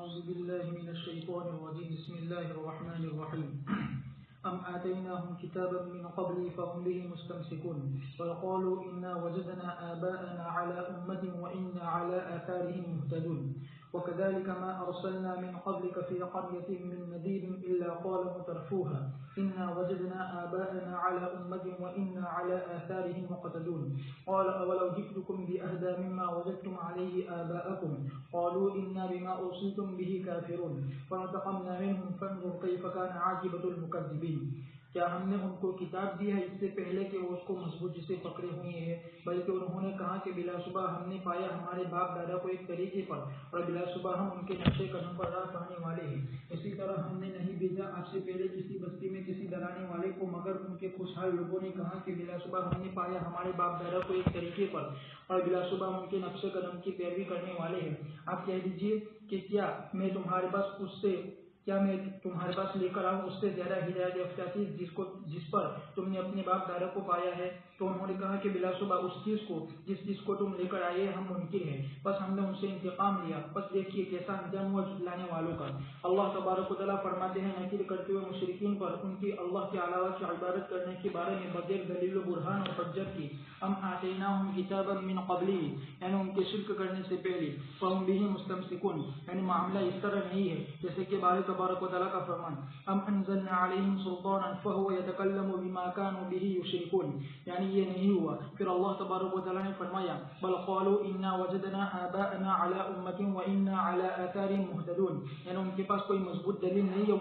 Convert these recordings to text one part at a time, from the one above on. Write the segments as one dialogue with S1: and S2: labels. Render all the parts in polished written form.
S1: أعوذ بالله من الشيطان الرجيم بسم الله الرحمن الرحيم أم آتيناهم كتابا من قبل فهم به مستمسكون وقالوا إنا وجدنا آباءنا على أمة وإنا على آثارهم مهتدون وكذلك ما أرسلنا من قبلك في قرية من نذير إلا قال مترفوها إنا وجدنا آباءنا على أمة وإنا على آثارهم مقتدون قال أولو جئتكم بأهدى مما وجدتم عليه آباءكم قالوا إنا بما أرسلتم به كافرون فانتقمنا منهم فانظر كيف كان عاقبة المكذبين کیا ہم نے ان کو کتاب دی ہے اس سے پہلے کہ وہ اس کو مضبوط جسے پکڑے ہوئے ہیں، بلکہ انہوں نے کہا کہ بلا شبہ ہم نے پایا ہمارے باپ دادا کو ایک طریقے پر اور بلا شبہ ہم ان کے نقشے قدم پر راہ پانے والے ہیں۔ اسی طرح ہم نے نہیں بھیجا آپ سے پہلے کسی بستی میں کسی ڈرانے والے کو مگر ان کے خوشحال لوگوں نے کہا کہ بلا شبہ ہم نے پایا ہمارے باپ دادا کو ایک طریقے پر اور بلا شبہ ہم ان کے نقشے قدم کی پیروی کرنے والے ہیں۔ آپ کہہ دیجئے کہ کیا میں تمہارے پاس لے کر آؤں اس سے زیادہ ہدایت یافتہ چیز جس پر تم نے اپنے باپ دادا کو پایا ہے؟ تو انہوں نے کہا کہ بلا شبہ اس چیز کو جس چیز کو تم لے کر آئے ہم منکر ہیں، بس ہم نے ان سے انتقام لیا، بس دیکھیے کیسا انجام ہوا جھٹلانے والوں کا۔ اللہ تبارک و تعالیٰ فرماتے ہیں نکیر کرتے ہوئے مشرکین پر ان کی اللہ کے علاوہ کی عبادت کرنے کے بارے میں بغیر دلیل و برہان اور حجت کی، ام آتیناہم کتابا من قبلہ، یعنی ان کے شرک کرنے سے پہلے، فہم بہ مستمسکون، یعنی معاملہ اس طرح نہیں ہے جیسے کہ بارے تبارک و تعالیٰ کا فرمان ام انزلنا علیہم سلطانا فہو یتکلم بما كانوا به یشرکون، یعنی یہ نہیں ہوا۔ پھر اللہ تبارک و تعالیٰ نے فرمایا بل قالوا انا وجدنا آباءنا على امة وانا على آثارهم مهتدون، یعنی ان کے پاس کوئی مضبوط دلیل نہیں ہے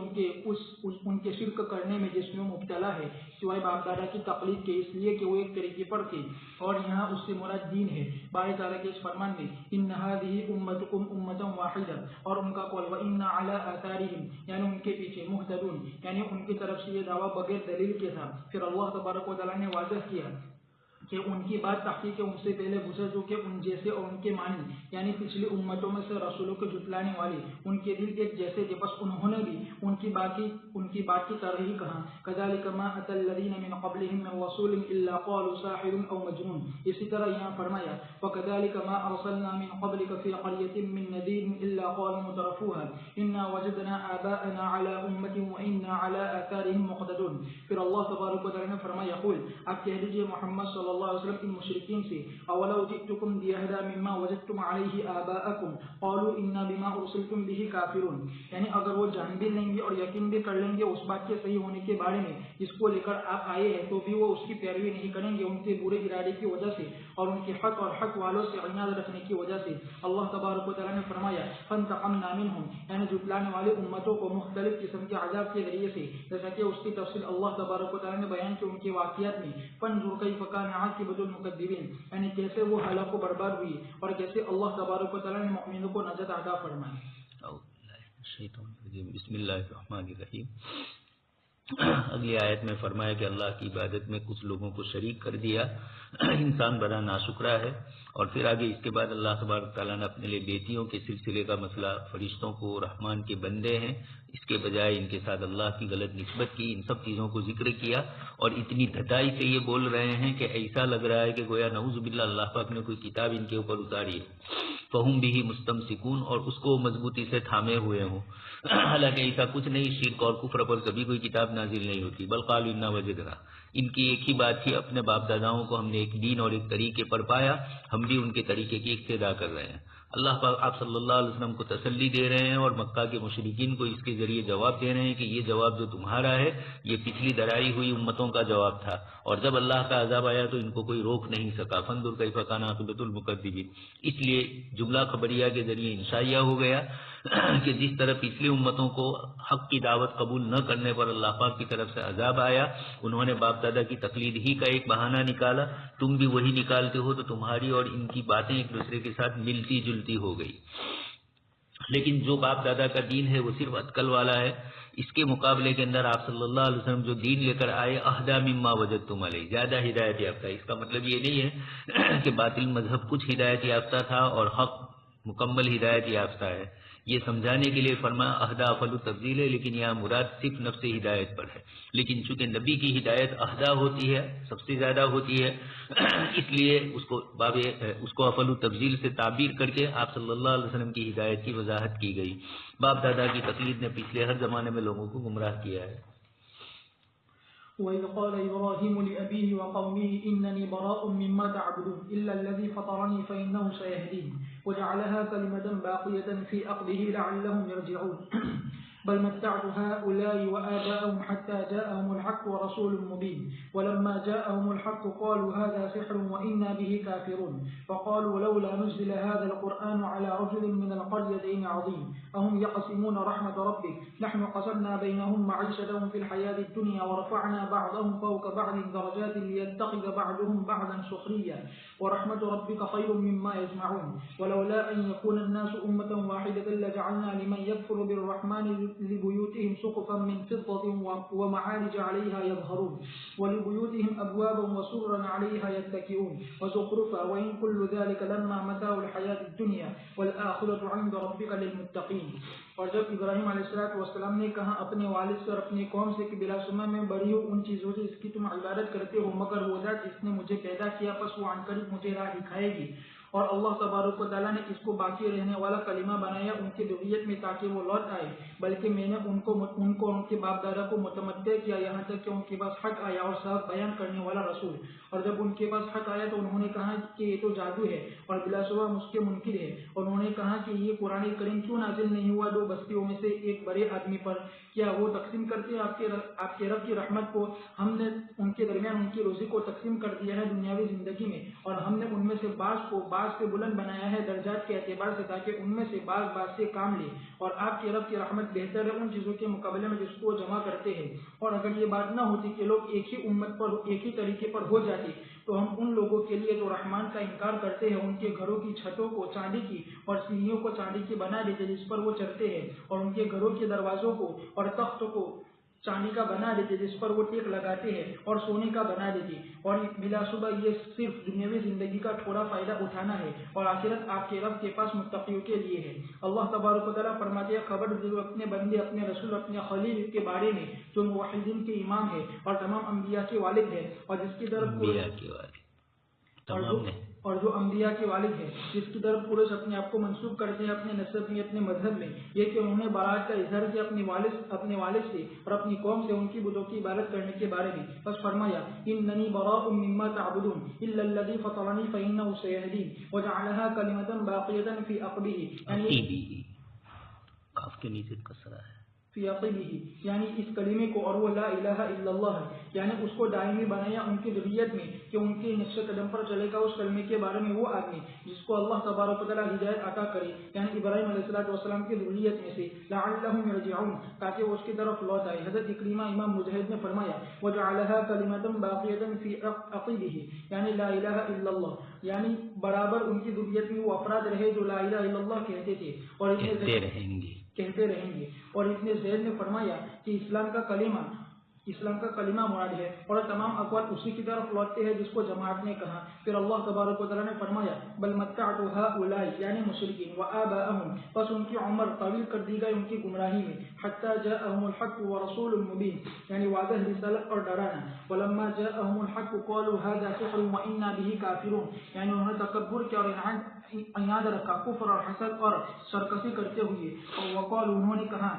S1: ان کے شرک کرنے میں جس میں مبتلا ہے سوائے باپ دادا کی تقلید کے، اس لیے کہ وہ ایک طریقے پر تھے، اور یہاں اس سے مراد دین ہے۔ بارے تعالیٰ کے اس فرمان میں ان هذه امتكم امة واحدة، اور ان کا قول وانا على آثارهم، یعنی ان کے پیچھے، مہتدون یعنی ان کی طرف سے یہ دعویٰ بغیر دلیل کے تھا۔ پھر اللہ تبارک و تعالیٰ نے واضح کیا کہ ان کی بات تحقیق ان سے پہلے گزر چکے ان جیسے اور ان کے معنی، یعنی پچھلی امتوں میں سے رسولوں کو جھٹلانے والے ان کے دل ایک جیسے تھے، بس انہوں نے بھی ان کی بات کی طرح ہی کہا کذالک ما اتى الذین من قبلهم من رسول الا قالوا ساحر او مجنون۔ اسی طرح یہاں فرمایا وکذالک ما ارسلنا من قبلك في قرية من نذير الا قالوا مترفوها انا وجدنا آباءنا على امة وانا على آثارهم مقتدون۔ پھر اللہ تبارک و تعالیٰ نے فرمایا قل، آپ کہہ دیجئے محمد صلی اللہ علیہ وسلم ان مشرکین سے اولو جئتکم بأہدی مما وجدتم علیہ آباءکم قالوا انا بما ارسلتم به کافرون، یعنی اگر وہ جان بھی لیں گے اور یقین بھی کر لیں گے اس بات کے صحیح ہونے کے بارے میں جس کو لے کر آپ آئے ہیں، تو بھی وہ اس کی پیروی نہیں کریں گے ان کے برے ارادے کی وجہ سے اور ان کے حق اور حق والوں سے عناد رکھنے کی وجہ سے۔ اللہ تبارک و تعالیٰ نے فرمایا فانتقمنا منہم، یعنی جھٹلانے والے امتوں کو مختلف قسم کے عذاب کے ذریعے سے، جیسا کہ اس کی تفصیل اللہ تبارک و تعالیٰ نے بیان کی ان کے واقعات میں فانظر کیف کان عاقبۃ المکذبین، یعنی کیسے وہ ہلاک و برباد ہوئی اور کیسے اللہ تبارک و تعالیٰ نے مؤمنوں کو نجات عطا فرمائی۔
S2: بسم اللہ الرحمن الرحیم۔ اگلی آیت میں فرمایا کہ اللہ کی عبادت میں کچھ لوگوں کو شریک کر دیا، انسان بڑا ناشکرا ہے، اور پھر آگے اس کے بعد اللہ تبارک تعالیٰ نے اپنے لیے بیٹیوں کے سلسلے کا مسئلہ، فرشتوں کو رحمان کے بندے ہیں اس کے بجائے ان کے ساتھ اللہ کی غلط نسبت کی، ان سب چیزوں کو ذکر کیا، اور اتنی دھتائی سے یہ بول رہے ہیں کہ ایسا لگ رہا ہے کہ گویا نعوذ باللہ اللہ پاک نے کوئی کتاب ان کے اوپر اتاری ہے، فہم بھی مستمسکون، اور اس کو مضبوطی سے تھامے ہوئے ہوں، حالانکہ ایسا کچھ نہیں، شرک اور کفر پر کبھی کوئی کتاب نازل نہیں ہوتی، بل قالوا انا وجدنا، ان کی ایک ہی بات تھی اپنے باپ داداؤں کو ہم نے ایک دین اور ایک طریقے پر پایا، ہم بھی ان کے طریقے کی اقتدا کر رہے ہیں۔ اللہ پاک آپ صلی اللہ علیہ وسلم کو تسلی دے رہے ہیں اور مکہ کے مشرکین کو اس کے ذریعے جواب دے رہے ہیں کہ یہ جواب جو تمہارا ہے یہ پچھلی درائی ہوئی امتوں کا جواب تھا، اور جب اللہ کا عذاب آیا تو ان کو کوئی روک نہیں سکا، فانظر کیف کان عاقبۃ المکذبین۔ اس لیے جملہ خبریہ کے ذریعے انشائیہ ہو گیا کہ جس طرح پچھلی امتوں کو حق کی دعوت قبول نہ کرنے پر اللہ پاک کی طرف سے عذاب آیا، انہوں نے باپ دادا کی تقلید ہی کا ایک بہانہ نکالا، تم بھی وہی نکالتے ہو، تو تمہاری اور ان کی باتیں ایک دوسرے کے ساتھ ملتی جلتی ہو گئی۔ لیکن جو باپ دادا کا دین ہے وہ صرف اتکل والا ہے، اس کے مقابلے کے اندر آپ صلی اللہ علیہ وسلم جو دین لے کر آئے اہدی مما وجدتم علیہ، زیادہ ہدایت یافتہ۔ اس کا مطلب یہ نہیں ہے کہ باطل مذہب کچھ ہدایت یافتہ تھا اور حق مکمل ہدایت یافتہ ہے. یہ سمجھانے کے لیے فرمایا اہدا افضل تفضیل ہے، لیکن یہاں مراد صرف نفس ہدایت پر ہے. لیکن چونکہ نبی کی ہدایت اہدا ہوتی ہے، سب سے زیادہ ہوتی ہے، اس لیے اس کو افضل تفضیل سے تعبیر کر کے آپ صلی اللہ علیہ وسلم کی ہدایت کی وضاحت کی گئی. باپ دادا کی تقلید نے پچھلے ہر زمانے میں لوگوں کو گمراہ کیا ہے.
S1: وَإِذْ قَالَ إِبْرَاهِيمُ لِأَبِيهِ وَقَوْمِهِ إِنَّنِي بَرَاءٌ مِّمَّا تَعْبُدُونَ إِلَّا الَّذِي فَطَرَنِي فَإِنَّهُ سَيَهْدِينِ وَجَعَلَهَا كَلِمَةً بَاقِيَةً فِي عَقْبِهِ لَعَلَّهُمْ يَرْجِعُونَ بل متعت هؤلاء وآباءهم حتى جاءهم الحق ورسول مبين ولما جاءهم الحق قالوا هذا سحر وإنا به كافرون فقالوا لولا نزل هذا القرآن على رجل من القريتين عظيم أهم يقسمون رحمة ربك نحن قسمنا بينهم معيشتهم في الحياة الدنيا ورفعنا بعضهم فوق بعض درجات ليتخذ بعضهم بعضا سخريا ورحمة ربك خير مما يجمعون ولولا أن يكون الناس أمة واحدة لجعلنا لمن يكفر بالرحمن لبيوتهم سقفا من فضة ومعارج عليها يظهرون ولبيوتهم أبوابا وسررا عليها يتكئون وزخرفا وإن كل ذلك لما متاع الحياة الدنيا والآخرة عند ربك للمتقين. اور جب ابراہیم علیہ السلام نے کہا اپنے والد سے اور اپنی قوم سے کہ بلا شبہ میں بری ہوں ان چیزوں سے جس کی تم عبادت کرتے ہو، مگر وہ ذات جس نے مجھے پیدا کیا پس وہ عنقریب مجھے راہ دکھائے گی. اور اللہ تبارک و تعالیٰ نے اس کو باقی رہنے والا کلمہ بنایا ان کی ذریت میں تاکہ وہ لوٹ آئے، بلکہ میں نے ان کو ان کے باپ دادا کو متمدع کیا یہاں تک کہ ان کے پاس حق آیا اور صاف بیان کرنے والا رسول. اور جب ان کے پاس حق آیا تو انہوں نے کہا کہ یہ تو جادو ہے اور بلا شبہ اس کے منکر ہے. اور انہوں نے کہا کہ یہ قرآن کریم کیوں نازل نہیں ہوا دو بستیوں میں سے ایک بڑے آدمی پر؟ کیا وہ تقسیم کرتے آپ کے رب کی رحمت کو؟ ہم نے ان کے درمیان ان کی روزی کو تقسیم کر دیا ہے دنیاوی زندگی میں، اور ہم نے ان میں سے بعض کو بعض سے بلند بنایا ہے درجات کے اعتبار سے تاکہ ان میں سے بعض سے کام لے. اور آپ کے رب کی رحمت بہتر ہے ان چیزوں کے مقابلے میں جس کو جمع کرتے ہیں. اور اگر یہ بات نہ ہوتی کہ لوگ ایک ہی امت پر ایک ہی طریقے پر ہو جاتے تو ہم ان لوگوں کے لیے جو رحمان کا انکار کرتے ہیں ان کے گھروں کی چھتوں کو چاندی کی اور سیڑھیوں کو چاندی کی بنا دیتے جس پر وہ چڑھتے ہیں، اور ان کے گھروں کے دروازوں کو اور تخت کو چاندی کا بنا دیتے جس پر وہ ٹیک لگاتے ہیں، اور سونے کا بنا دیتے. اور بلا شبہ یہ صرف دنیاوی زندگی کا تھوڑا فائدہ اٹھانا ہے اور آخرت آپ کے رب کے پاس متقیوں کے لیے ہے. اللہ تبارک و تعالیٰ فرماتے ہیں خبر دو اپنے بندے اپنے رسول اپنے خلیل کے بارے میں جو موحدین کے امام ہے اور تمام انبیاء کے والد ہے، اور جس کی طرف اور جو انبیاء کے والد ہیں جس کی طرف پورش اپنے آپ کو منسوب کرتے ہیں اپنے نسب میں اپنے مذہب میں، یہ کہ انہوں نے برات کا اظہار کیا اپنے والد سے اور اپنی قوم سے ان کی بتوں کی عبادت کرنے کے بارے میں. بس فرمایا اننی براء مما تعبدون الا الذي فطرني فانه سيهدين وجعلها كلمة باقية في عقبه
S2: کاف کے نیچے کسرہ ہے
S1: فی عقبہ، یعنی اس کلمے کو، اور وہ لا الہ الا اللہ ہے، یعنی اس کو دائمی بنایا ان کی ذریت میں کہ ان کے نقش قدم پر چلے گا اس کلمے کے بارے میں وہ آدمی جس کو اللہ تبارک و تعالیٰ ہدایت عطا کرے، یعنی ابراہیم علیہ السلام کی ذریت میں سے، لعلہم یرجعون، تاکہ وہ اس کی طرف لوٹ آئے. حضرت اکرمہ امام مجاہد نے فرمایا وجعلها کلمة باقیة فی عقبہ، یعنی لا الہ الا اللہ، یعنی برابر ان کی ذریت میں وہ افراد رہے جو لا الہ الا اللہ کہتے تھے اور کہتے رہیں گے. اور ابن زید نے فرمایا کہ اسلام کا کلمہ مراد ہے اور تمام اقوال اسی کی طرف لوٹتے ہیں جس کو جماعت نے کہا. پھر اللہ تبارک و تعالیٰ نے فرمایا بل متعت هؤلاء، یعنی مشرکین، وآباءهم، پس ان کی عمر طویل کر دی گئی ان کی گمراہی میں، حتی جاءهم الحق ورسول مبین، یعنی واضح رسالت اور ڈرانا. ولما جاءهم الحق قالوا هذا سحر وإنا به كافرون، یعنی انہوں نے تکبر کیا اور عناد رکھا، کفر اور حسد اور سرکشی کرتے ہوئے. اور وقال، انہوں نے کہا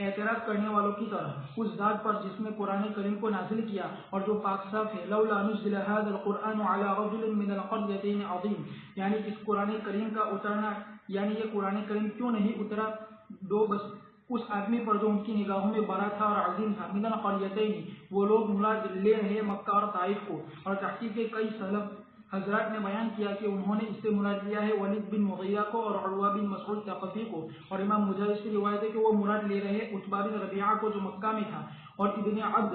S1: اعتراض کرنے والوں کی طرح اس ذات پر جس نے قرآن کریم کو نازل کیا اور جو پاک صاف ہے، لولا نزل هذا القرآن على رجل من القريتين عظيم، یعنی اس قرآن کریم کا اترنا، یعنی یہ قرآن کریم کیوں نہیں اترا دو بس اس آدمی پر جو ان کی نگاہوں میں بڑا تھا اور عظیم تھا. من القريتين، وہ لوگ مراد لے رہے مکہ اور طائف کو. اور تحقیق کے کئی سلف حضرات نے بیان کیا کہ انہوں نے اس سے مراد لیا ہے ولید بن مغیرہ کو اور عروہ بن مسعود ثقفی کو. اور امام مجاہد سے روایت ہے کہ وہ مراد لے رہے عتبہ بن ربیعہ کو جو مکہ میں تھا، اور ابن عبد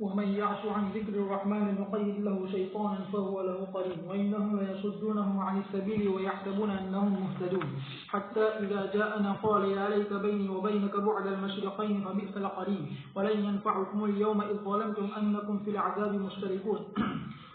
S1: ومن يعش عن ذكر الرحمن نقيض له شيطانا فهو له قرين وإنهم ليصدونهم عن السبيل ويحسبون أنهم مهتدون حتى إذا جاءنا قال يا ليت بيني وبينك بعد المشرقين فبئس القرين ولن ينفعكم اليوم إذ ظلمتم أنكم في العذاب مشتركون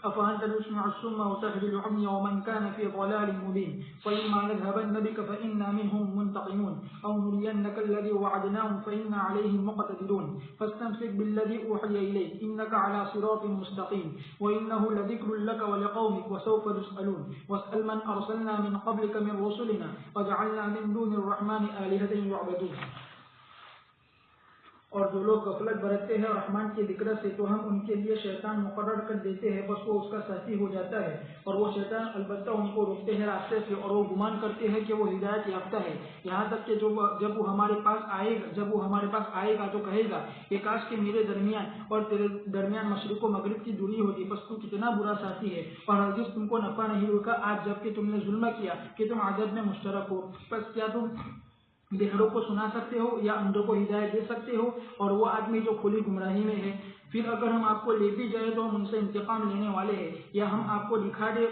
S1: أفأنت تسمع الصم وتهدي العمي ومن كان في ضلال مبين فإما نذهبن بك فإنا منهم منتقمون أو نرينك الذي وعدناهم فإنا عليهم مقتدرون فاستمسك بالذي أوحي إليك إنك على صراط مستقيم وإنه لذكر لك ولقومك وسوف تسألون واسأل من أرسلنا من قبلك من رسلنا وجعلنا من دون الرحمن آلهة يعبدون. اور جو لوگ غفلت برتتے ہیں رحمان کے ذکر سے تو ہم ان کے لیے شیطان مقرر کر دیتے ہیں بس وہ اس کا ساتھی ہو جاتا ہے اور وہ شیطان البتہ ان کو روکتے ہیں راستے سے اور وہ گمان کرتے ہیں کہ وہ ہدایت یافتہ ہے یہاں تک کہ جب وہ ہمارے پاس آئے گا تو کہے گا کہ کاش کہ میرے درمیان اور تیرے درمیان مشرق و مغرب کی دوری ہوتی بس تو کتنا برا ساتھی ہے اور ہرگز تم کو نفع نہیں روکا آج جب کہ تم نے ظلم کیا کہ تم عذاب میں مشترک ہو بس کیا تم بہروں کو سنا سکتے ہو یا اندھوں کو ہدایت دے سکتے ہو اور وہ آدمی جو کھلی گمراہی میں ہے پھر اگر ہم آپ کو لے بھی جائے تو ہم ان سے انتقام لینے والے ہیں یا ہم آپ کو دکھا دے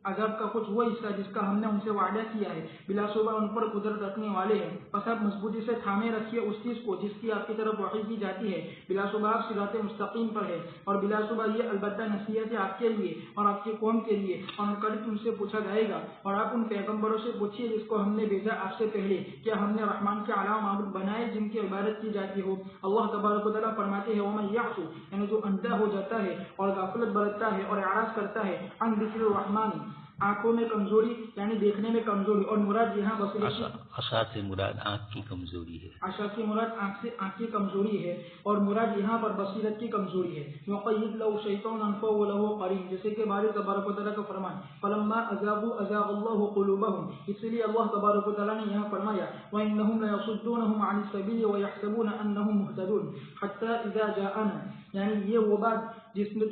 S1: عذاب کا کچھ وہ حصہ جس کا ہم نے ان سے وعدہ کیا ہے بلا شبہ ان پر قدرت رکھنے والے ہیں بس آپ مضبوطی سے تھامے رکھیے اس چیز کو جس کی آپ کی طرف وحی کی جاتی ہے بلا شبہ آپ صراط مستقیم پر ہے اور بلا شبہ یہ البتہ نصیحت ہے آپ کے لیے اور آپ کی قوم کے لیے اور کل تم سے پوچھا جائے گا اور آپ ان پیغمبروں سے پوچھیے جس کو ہم نے بھیجا آپ سے پہلے کیا ہم نے رحمان کے علاوہ معبود بنائے جن کی عبادت کی جاتی ہو اللہ تبارک و تعالیٰ فرماتے ہیں ومن یعص یعنی جو اندھا ہو جاتا ہے اور غفلت برتتا ہے اور اعراض کرتا ہے عن ذکر الرحمن آنکھوں میں کمزوری یعنی دیکھنے میں کمزوری اور مراد یہاں
S2: عصا سے مراد آنکھ کی کمزوری ہے
S1: عصا کی مراد آنکھ کی کمزوری ہے اور مراد یہاں پر بصیرت کی کمزوری ہے یقید لو شیطان فهو له قرین جیسے کہ باری تبارک و تعالیٰ کا فرمان فلما اذاغوا ازاغ اللہ قلوبهم اس لیے اللہ تبارک و تعالیٰ نے یہاں فرمایا وانهم ليصدونهم عن السبيل ويحسبون انهم مهتدون حتى اذا جاءنا یعنی یہ وہ بات جس نے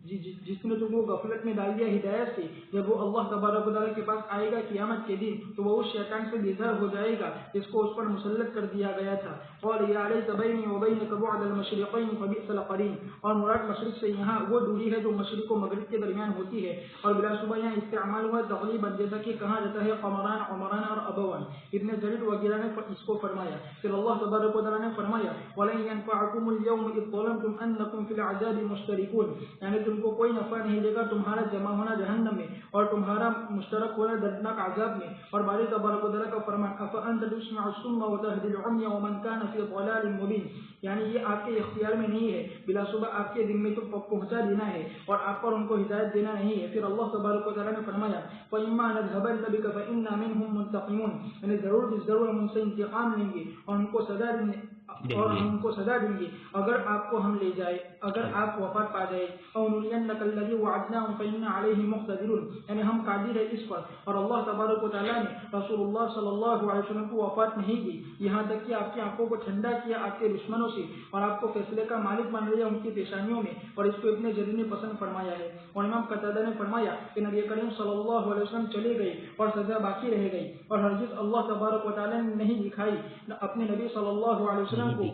S1: تم کو غفلت میں ڈال دیا ہدایت سے جب وہ اللہ تبارک و تعالیٰ کے پاس آئے گا قیامت کے دن تو وہ اس شیطان سے بیزار ہو جائے گا جس کو اس پر مسلط کر دیا گیا تھا اور یا لیت بینی وبینک بعد المشرقین فبئس القرین اور مراد مشرق سے یہاں وہ دوری ہے جو مشرق و مغرب کے درمیان ہوتی ہے اور بلا شبہ یہاں استعمال ہوا تقریبا جیسا کہ کہا جاتا ہے قمران عمران اور ابوان ابن جریر وغیرہ نے اس کو فرمایا پھر اللہ تبارک و تعالیٰ نے فرمایا ولن ينفعکم اليوم اذ ظلمتم انکم فی العذاب مشترکون یعنی تم کو کوئی نفع نہیں دے گا تمہارا جمع ہونا جہنم میں اور تمہارا مشترک ہونا دردناک عذاب میں اور باری تبارک و تعالیٰ کا فرمان افانت تسمع الصم وتهدي العمي ومن كان في ضلال مبين یعنی یہ آپ کے اختیار میں نہیں ہے بلا شبہ آپ کے دل میں تو پہنچا دینا ہے اور آپ پر ان کو ہدایت دینا نہیں ہے پھر اللہ تبارک و تعالیٰ نے فرمایا فإما نذهبن بك فإنا منهم منتقمون یعنی ضرور ہم ان سے انتقام لیں گے اور ان کو سزا دیں گے اگر آپ کو ہم لے جائے اگر آپ وفات پا جائے او نرینک الذی وعدناہم فإنا علیہم مقتدرون یعنی ہم قادر ہے اس پر اور اللہ تبارک و تعالیٰ نے رسول اللہ صلی اللہ علیہ وسلم کو وفات نہیں دی یہاں تک کہ آپ کی آنکھوں کو ٹھنڈا کیا آپ کے دشمنوں سے اور آپ کو فیصلے کا مالک مان لیا ان کی پیشانیوں میں اور اس کو ابن جریر نے پسند فرمایا ہے اور امام قتادہ نے فرمایا کہ نبی کریم صلی اللہ علیہ وسلم چلے گئے اور سزا باقی رہ گئی اور ہرگز اللہ تبارک و تعالیٰ نے نہیں دکھائی اپنے نبی صلی اللہ علیہ وسلم کو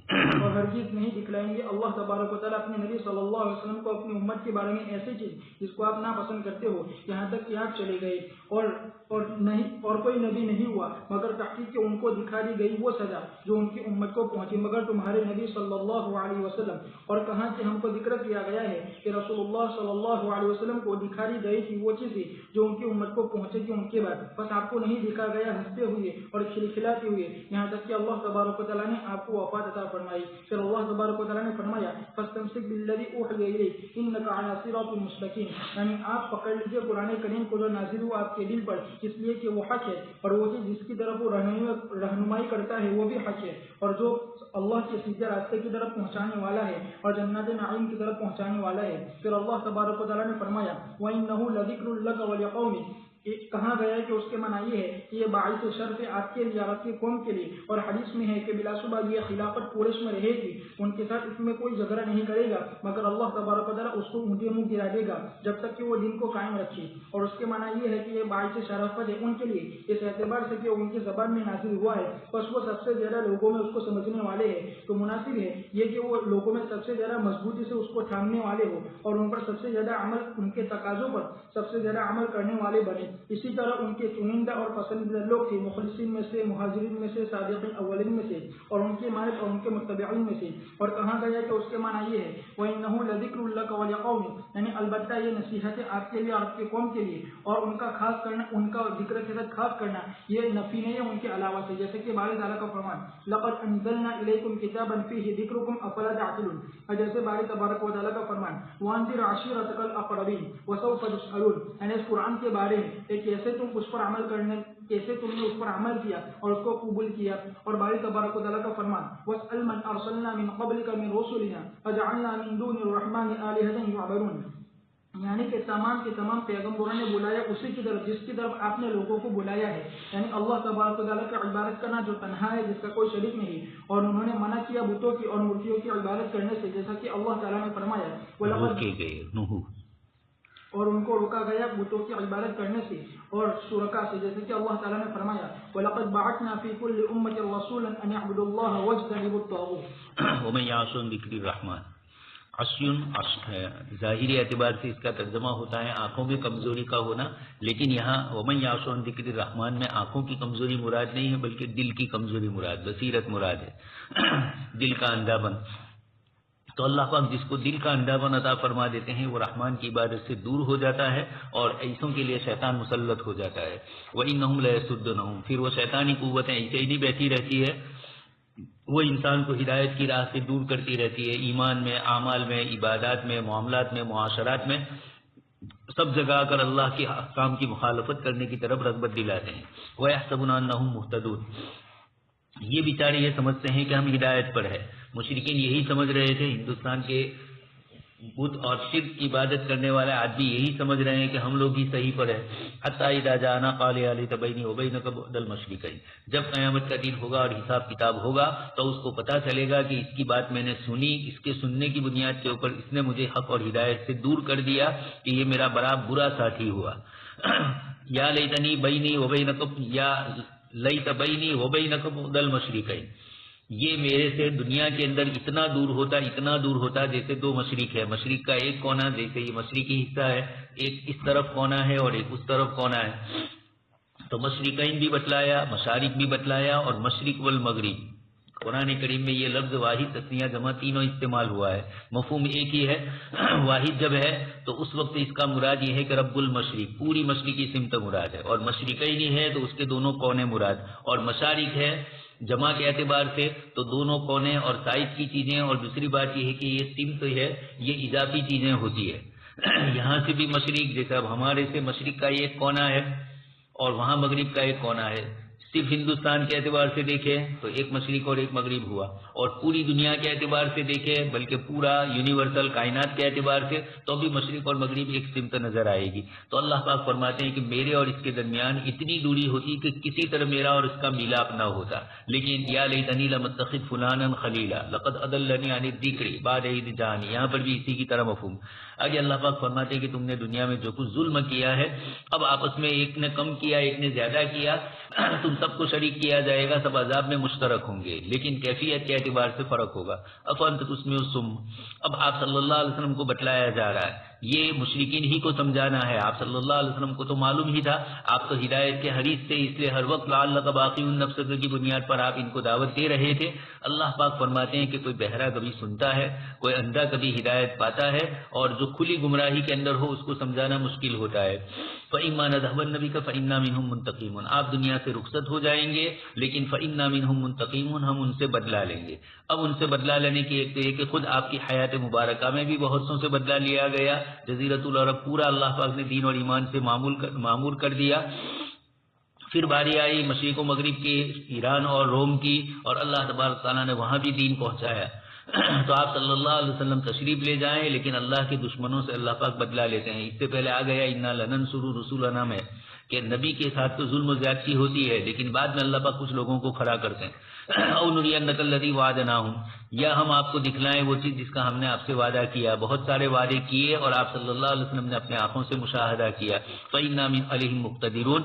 S1: اور ہرگز نہیں دکھلائیں گے اللہ تبارک و تعالیٰ اپنے نبی صلی اللہ علیہ وسلم کو اپنی امت کے بارے میں ایسی چیز جس کو آپ ناپسند کرتے ہو یہاں تک کہ آپ چلے گئے اور کوئی نبی نہیں ہوا مگر تحقیق کہ ان کو دکھا دی گئی وہ سزا جو ان کی امت کو پہنچی مگر تمہارے نبی صلی اللہ علیہ وسلم اور کہاں سے ہم کو ذکر کیا گیا ہے کہ رسول اللہ صلی اللہ علیہ وسلم کو دکھا دی گئی تھی وہ چیزیں جو ان کی امت کو پہنچے گی ان کے بعد بس آپ کو نہیں دکھا گیا ہنستے ہوئے اور کھلکھلاتے ہوئے یہاں تک کہ اللہ تبارک و تعالیٰ نے آپ کو وفات عطا فرمائی پھر اللہ تبارک و تعالیٰ نے فرمایا فاستمسک بالذی اوحی الیک انک علی صراط مستقیم یعنی آپ پکڑ لیجیے قرآن کریم کو جو نازل ہوا آپ کے دل پر اس لیے کہ وہ حق ہے اور وہ چیز جس کی طرف وہ رہنمائی کرتا ہے وہ بھی حق ہے اور جو اللہ کے سیدھے راستے کی طرف پہنچانے والا ہے اور جنات نعیم کی طرف پہنچانے والا ہے پھر اللہ تبارک و تعالیٰ نے فرمایا وَإِنَّهُ لَذِكْرٌ لَكَ وَلِقَوْمِكَ کہا گیا ہے کہ اس کے معنی یہ ہے کہ یہ باعث شرف آپ کے لیے، آپ کی قوم کے لیے، اور حدیث میں ہے کہ بلا شبہ یہ خلافت قریش میں رہے گی، ان کے ساتھ اس میں کوئی جھگڑا نہیں کرے گا، مگر اللہ تبارک و تعالیٰ اس کو اونچے منہ گرا دے گا جب تک کہ وہ دین کو قائم رکھے۔ اور اس کے معنی یہ ہے کہ یہ باعث شرافت ہے ان کے لیے اس اعتبار سے کہ ان کی زبان میں نازل ہوا ہے، بس وہ سب سے زیادہ لوگوں میں اس کو سمجھنے والے ہیں، تو مناسب ہے یہ کہ وہ لوگوں میں سب سے زیادہ مضبوطی سے اس کو تھامنے والے ہو اور ان پر سب سے زیادہ عمل، ان کے تقاضوں پر سب سے زیادہ عمل کرنے والے بنے۔ اسی طرح ان کے چنندہ اور پسندیدہ لوگ تھے مخلصین میں سے، مہاجرین میں سے، صادقین اولین میں سے، اور ان کے مالک اور ان کے متبعین میں سے۔ اور کہا گیا کہ اس کے معنی یہ ہے وَإِنَّهُ لَذِكْرٌ لَكَ وَلِقَوْمِكَ، یعنی البتہ یہ نصیحت ہے آپ کے لیے اور آپ کے قوم کے لیے، اور ان کا خاص کرنا، ان کا ذکر کے ساتھ خاص کرنا یہ نفی نہیں ہے ان کے علاوہ سے، جیسے کہ باری تعالیٰ کا فرمان لَقَدْ أَنزَلْنَا إِلَيْكُمْ كِتَابًا فِيهِ ذِكْرُكُمْ أَفَلَا تَعْقِلُونَ، اور جیسے باری تبارک و تعالیٰ کا فرمان وَأَنذِرْ عَشِيرَتَكَ الْأَقْرَبِينَ وَسَوْفَ تُسْأَلُونَ، یعنی اس قرآن کے بارے میں کہ کیسے تم اس پر عمل کرنے، کیسے تم نے اس پر عمل کیا اور اس کو قبول کیا۔ اور باری تبارک و تعالیٰ کا فرمان وَاسْأَلْ مَنْ أَرْسَلْنَا مِنْ قَبْلِكَ مِنْ رُسُلِنَا أَجَعَلْنَا مِنْ دُونِ الرَّحْمَنِ آلِهَةً يُعْبَدُونَ، یعنی کہ تمام کے تمام پیغمبروں نے بلایا اسی کی طرف جس کی طرف آپ نے لوگوں کو بلایا ہے، یعنی اللہ تبارک و تعالیٰ کی عبادت کرنا جو تنہا ہے، جس کا کوئی شریک نہیں، اور انہوں نے منع کیا بتوں کی اور مورتیوں کی عبادت کرنے سے، جیسا کہ اللہ تعالیٰ نے فرمایا اور ان کو روکا گیا بتوں کی عبادت کرنے سے اور شرکا سے، جیسے کہ اللہ تعالیٰ نے فرمایا وَلَقَدْ بَعَثْنَا فِي كُلِّ أُمَّةٍ رَسُولًا أَنِ اعْبُدُوا اللَّهَ وَاجْتَنِبُوا الطَّاغُوتَ۔
S2: وَمَن يَعْصِ عَن ذِكْرِ الرَّحْمَنِ، عصیٌ ظاہری اعتبار سے اس کا ترجمہ ہوتا ہے آنکھوں میں کمزوری کا ہونا، لیکن یہاں وَمَن يَعْصِ عَن ذِكْرِ الرَّحْمَنِ میں آنکھوں کی کمزوری مراد نہیں ہے، بلکہ دل کی کمزوری مراد، بصیرت مراد ہے، دل کا اندھا بن۔ تو اللہ پاک جس کو دل کا اندھا بن عطا فرما دیتے ہیں وہ رحمان کی عبادت سے دور ہو جاتا ہے، اور ایسوں کے لیے شیطان مسلط ہو جاتا ہے۔ وَإِنَّهُمْ لَيَصُدُّونَهُمْ، پھر وہ شیطانی قوتیں ایسے ہی نہیں بیٹھی رہتی ہے، وہ انسان کو ہدایت کی راہ سے دور کرتی رہتی ہے، ایمان میں، اعمال میں، عبادات میں، معاملات میں، معاشرات میں، سب جگہ کر اللہ کے احکام کی مخالفت کرنے کی طرف رغبت دلاتے ہیں۔ وَيَحْسَبُونَ أَنَّهُمْ مُهْتَدُونَ، یہ بیچارے یہ سمجھتے ہیں کہ ہم ہدایت پر ہے۔ مشرکین یہی سمجھ رہے تھے، ہندوستان کے بت اور شرک کی عبادت کرنے والے آدمی یہی سمجھ رہے ہیں کہ ہم لوگ ہی صحیح پر ہیں۔ حتیٰ اذا جاءنا قال یا لیت بینی وبینک بعد المشرکین، جب قیامت کا دن ہوگا اور حساب کتاب ہوگا تو اس کو پتہ چلے گا کہ اس کی بات میں نے سنی، اس کے سننے کی بنیاد کے اوپر اس نے مجھے حق اور ہدایت سے دور کر دیا کہ یہ میرا بڑا برا ساتھی ہوا۔ یا لیتنی بینی وبینک، یا لیت بینی وبینک بعد المشرکین، یہ میرے سے دنیا کے اندر اتنا دور ہوتا جیسے دو مشرق ہے، مشرق کا ایک کونا، جیسے یہ مشرقی حصہ ہے، ایک اس طرف کونا ہے اور ایک اس طرف کونا ہے۔ تو مشرقین بھی بتلایا، مشارق بھی بتلایا، اور مشرق والمغرب۔ قرآن کریم میں یہ لفظ واحد تثنیہ جمع تینوں استعمال ہوا ہے، مفہوم ایک ہی ہے۔ واحد جب ہے تو اس وقت اس کا مراد یہ ہے کہ رب المشرق، پوری مشرقی سمت مراد ہے، اور مشرقین ہی ہے تو اس کے دونوں کونے مراد، اور مشارق ہے جمع کے اعتبار سے تو دونوں کونے اور سائز کی چیزیں، اور دوسری بات یہ ہے کہ یہ سمت ہے، یہ اضافی چیزیں ہوتی ہے۔ یہاں سے بھی مشرق، جیسے اب ہمارے سے مشرق کا ایک کونا ہے اور وہاں مغرب کا ایک کونا ہے، صرف ہندوستان کے اعتبار سے دیکھیں تو ایک مشرق اور ایک مغرب ہوا، اور پوری دنیا کے اعتبار سے دیکھیں بلکہ پورا یونیورسل کائنات کے اعتبار سے تو بھی مشرق اور مغرب ایک سمت نظر آئے گی۔ تو اللہ پاک فرماتے ہیں کہ میرے اور اس کے درمیان اتنی دوری ہوتی کہ کسی طرح میرا اور اس کا میلاپ نہ ہوتا، لیکن یا لیتنی لم اتخذ فلانا خلیلا لقد اضلنی عن الذکر بعد اذ جاءنی، یہاں پر بھی اسی کی طرح مفہوم۔ آگے اللہ پاک فرماتے ہیں کہ تم نے دنیا میں جو کچھ ظلم کیا ہے، اب آپس میں ایک نے کم کیا ایک نے زیادہ کیا، تم سب کو شریک کیا جائے گا، سب عذاب میں مشترک ہوں گے، لیکن کیفیت کے اعتبار سے فرق ہوگا۔ افانت تسمع الصم، اب آپ صلی اللہ علیہ وسلم کو بتلایا جا رہا ہے، یہ مشرکین ہی کو سمجھانا ہے، آپ صلی اللہ علیہ وسلم کو تو معلوم ہی تھا، آپ تو ہدایت کے حریص تھے، اس لیے ہر وقت لعلک باقی نفسک کی بنیاد پر آپ ان کو دعوت دے رہے تھے۔ اللہ پاک فرماتے ہیں کہ کوئی بہرا کبھی سنتا ہے، کوئی اندھا کبھی ہدایت پاتا ہے، اور جو کھلی گمراہی کے اندر ہو اس کو سمجھانا مشکل ہوتا ہے۔ فَإِمَّا نَذْهَبَنَّ بِكَ فَإِنَّا مِنْهُمْ مُنْتَقِمُونَ، آپ دنیا سے رخصت ہو جائیں گے لیکن فَإِنَّا مِنْهُمْ مُنْتَقِمُونَ، ہم ان سے بدلہ لیں گے۔ اب ان سے بدلہ لینے کی ایک تو یہ کہ خود آپ کی حیات مبارکہ میں بھی بہت سوں سے بدلہ لیا گیا، جزیرۃ العرب پورا اللہ پاک نے دین اور ایمان سے معمور کر دیا۔ پھر باری آئی مشرق و مغرب کی، ایران اور روم کی، اور اللہ تبارک تعالیٰ نے وہاں بھی دین پہنچایا۔ تو آپ صلی اللہ علیہ وسلم تشریف لے جائیں، لیکن اللہ کے دشمنوں سے اللہ پاک بدلہ لیتے ہیں۔ اس سے پہلے آ گیا انا لننصر رسولنا میں کہ نبی کے ساتھ تو ظلم و زیادتی ہوتی ہے لیکن بعد میں اللہ پاک کچھ لوگوں کو کھڑا کرتے ہیں، او نرینک الذی وعدناہم، یا ہم آپ کو دکھلائیں وہ چیز جس کا ہم نے آپ سے وعدہ کیا. بہت سارے وعدے کیے اور آپ صلی اللہ علیہ وسلم نے اپنے آنکھوں سے مشاہدہ کیا. فإنا علیہم مقتدرون،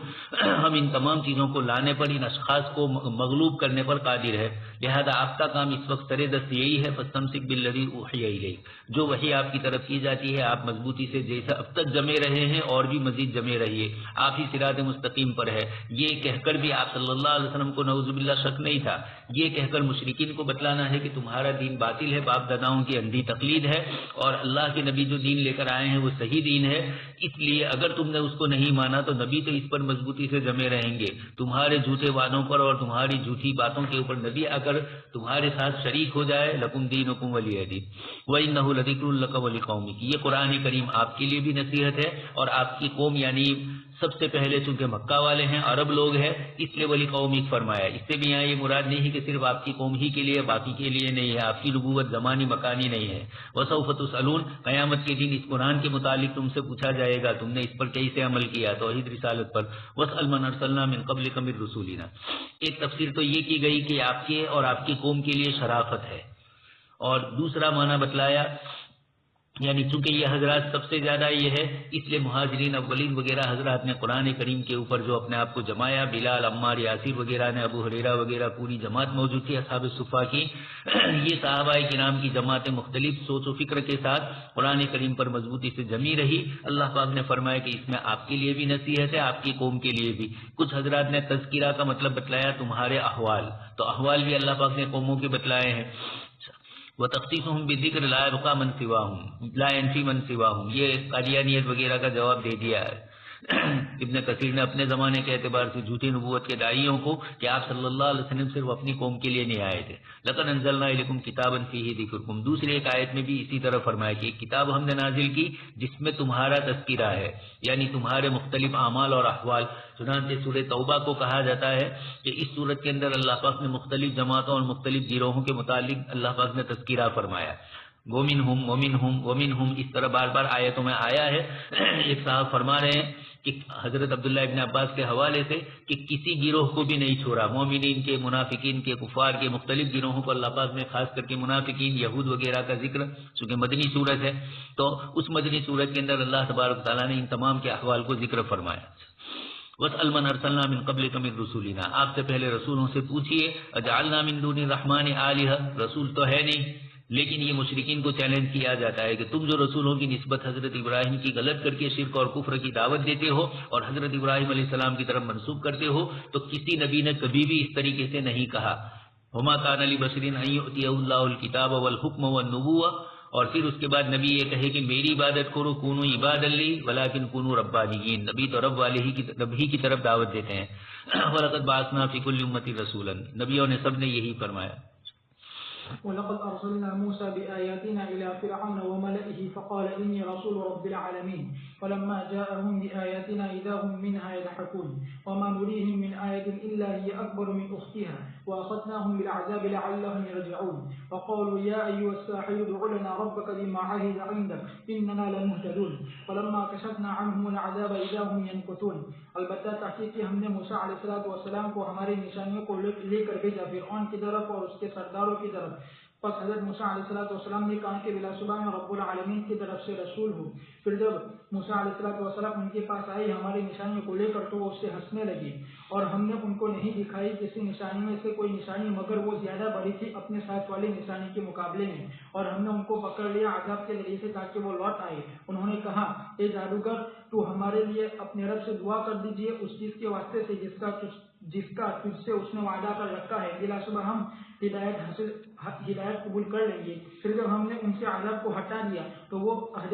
S2: ہم ان تمام چیزوں کو لانے پر، ان اشخاص کو مغلوب کرنے پر قادر ہے. لہذا آپ کا کام اس وقت سر دست یہی ہے، فاستمسک بالذی اوحی الیک، جو وحی آپ کی طرف کی جاتی ہے آپ مضبوطی سے جیسا اب تک جمے رہے ہیں اور بھی مزید جمے رہیے، آپ ہی صراط مستقیم پر ہے. یہ کہہ کر بھی آپ صلی اللہ علیہ وسلم کو نعوذ باللہ شک نہیں تھا. یہ کہہ کر مشرکین کو بتلانا ہے کہ تمہارا دین باطل ہے، باپ داداؤں کی اندھی تقلید ہے، اور اللہ کے نبی جو دین لے کر آئے ہیں وہ صحیح دین ہے. اس لیے اگر تم نے اس کو نہیں مانا تو نبی تو اس پر مضبوطی سے جمے رہیں گے. تمہارے جھوٹے وعدوں پر اور تمہاری جھوٹی باتوں کے اوپر نبی اگر تمہارے ساتھ شریک ہو جائے، لکم دینکم ولی دین وانہ لذکر لک ولقومک، یہ قرآن کریم آپ کے لیے بھی نصیحت ہے اور آپ کی قوم یعنی سب سے پہلے چونکہ مکہ والے ہیں، عرب لوگ ہیں، اس لیے ولی قومک فرمایا. اس سے بھی یہاں یہ مراد نہیں ہے کہ صرف آپ کی قوم ہی کے لیے، باقی کے لیے نہیں ہے. آپ کی نبوت زمانی مکانی نہیں ہے. وسوف تسألون، قیامت کے دن اس قرآن کے متعلق تم سے پوچھا جائے گا تم نے اس پر کیسے عمل کیا، توحید رسالت پر. واسأل من ارسلنا من قبلک من رسولنا، ایک تفسیر تو یہ کی گئی کہ آپ کے اور آپ کی قوم کے لیے شرافت ہے، اور دوسرا معنی بتلایا یعنی چونکہ یہ حضرات سب سے زیادہ یہ ہے اس لیے مہاجرین اولین وغیرہ حضرات نے قرآن کریم کے اوپر جو اپنے آپ کو جمایا، بلال، عمار، یاسر وغیرہ نے، ابو ہریرہ وغیرہ، پوری جماعت موجود تھی اصحاب الصفہ کی. یہ صحابہ کرام کی جماعتیں مختلف سوچ و فکر کے ساتھ قرآن کریم پر مضبوطی سے جمی رہی. اللہ پاک نے فرمایا کہ اس میں آپ کے لیے بھی نصیحت ہے، آپ کی قوم کے لیے بھی. کچھ حضرات نے تذکرہ کا مطلب بتلایا تمہارے احوال، تو احوال بھی اللہ پاک نے قوموں کے بتلائے ہیں. وَتَخْصِيصُهُمْ بِذِكْرِ لَا يَبْقَى مَنْ سِوَاهُمْ لَا يَنْفِي مَنْ سِوَاهُمْ، یہ قادیانیت وغیرہ کا جواب دے دیا ہے. ابن کثیر نے اپنے زمانے کے اعتبار سے جھوٹی نبوت کے داعیوں کو کہ آپ صلی اللہ علیہ وسلم صرف اپنی قوم کے لیے نہیں آئے تھے. لَقَدْ أَنزَلْنَا إِلَيْكُمْ كِتَابًا فِيهِ ذِكْرُكُمْ، دوسری ایک آیت میں بھی اسی طرح فرمایا کہ ایک کتاب ہم نے نازل کی جس میں تمہارا تذکرہ ہے، یعنی تمہارے مختلف اعمال اور احوال. چنانچہ سورہ توبہ کو کہا جاتا ہے کہ اس صورت کے اندر اللہ پاک نے مختلف جماعتوں اور مختلف گروہوں کے متعلق اللہ پاک نے تذکرہ فرمایا. ومنہم اس طرح بار بار آیتوں میں آیا ہے. ایک صاحب فرما رہے ہیں کہ حضرت عبداللہ ابن عباس کے حوالے سے کہ کسی گروہ کو بھی نہیں چھوڑا، مومنین کے، منافقین کے، کفار کے، مختلف گروہوں کو اللہ پاک نے خاص کر کے منافقین، یہود وغیرہ کا ذکر، چونکہ مدنی صورت ہے تو اس مدنی صورت کے اندر اللہ تبارک تعالیٰ نے ان تمام کے احوال کو ذکر فرمایا. وَاسْأَلْ مَنْ أَرْسَلْنَا مِنْ قَبْلِكَ مِنْ رُسُولِنَا، آپ سے پہلے رسولوں سے پوچھئے. اجعلنا من دون الرحمن آلہۃ، رسول تو ہے نہیں لیکن یہ مشرکین کو چیلنج کیا جاتا ہے کہ تم جو رسولوں کی نسبت حضرت ابراہیم کی غلط کر کے شرک اور کفر کی دعوت دیتے ہو اور حضرت ابراہیم علیہ السلام کی طرف منسوب کرتے ہو، تو کسی نبی نے کبھی بھی اس طریقے سے نہیں کہا. وما كان لبشر ان يؤتيه الله الكتاب والحكم والنبوة، اور پھر اس کے بعد نبی یہ کہے کہ میری عبادت کرو، کونوا عبادا لی ولکن کونوا ربانیین، نبی تو رب والے ہی کی طرف دعوت دیتے ہیں. وَلَقَدْ بَعَثْنَا فِي كُلِّ أُمَّةٍ رَسُولًا، نبیوں نے سب نے یہی فرمایا.
S1: وَلَقَدْ أَرْسَلْنَا مُوسَى بِآيَاتِنَا إِلَى فِرْعَوْنَ وَمَلَئِهِ فَقَالَ إِنِّي رَسُولُ رَبِّ الْعَالَمِينَ فَلَمَّا جَاءَهُم بِآيَاتِنَا إِذَا هُم مِّنْهَا يَضْحَكُونَ وَمَا نُرِيهِم مِّنْ آيَةٍ إِلَّا هِيَ أَكْبَرُ مِنْ أُخْتِهَا وَأَخَذْنَاهُم بِالْعَذَابِ لَعَلَّهُمْ يَرْجِعُونَ وَقَالُوا يَا أَيُّهَا السَّاحِرُ ادْعُ لَنَا رَبَّكَ بِمَا عَهِدَ عِندَكَ إِنَّنَا لَمُهْتَدُونَ فَلَمَّا كَشَفْنَا عَنْهُمُ الْعَذَابَ إِذَا هُمْ يَنكُثُونَ. البتہ تحقیق ہم نے موسیٰ علیہ السلام کو ہماری نشانیوں کو لے کر بھیجا فرعون کی طرف اور اس کے سرداروں کی طرف. پس حضرت موسیٰ علیہ السلام نے کہا کہ بلا شبہ میں رب العالمین کی طرف سے رسول ہوں. پھر جب موسیٰ علیہ السلام ان کے پاس آئی ہماری نشانیوں کو لے کر تو وہ اس سے ہنسنے لگی، اور ہم نے ان کو نہیں دکھائی کسی نشانی میں سے کوئی نشانی مگر وہ زیادہ بڑی تھی اپنے ساتھ والی نشانی کے مقابلے میں، اور ہم نے ان کو پکڑ لیا عذاب کے ذریعے سے تاکہ وہ لوٹ آئے. انہوں نے کہا اے جادوگر تو ہمارے لیے اپنے رب سے دعا کر دیجئے اس چیز کے واسطے سے جس کا تجھ سے اس نے وعدہ کر رکھا ہے، بلا شبہ ہم ہدایت قبول کر لیں گے. پھر جب ہم نے ان سے عذاب کو ہٹا دیا تو وہ عہد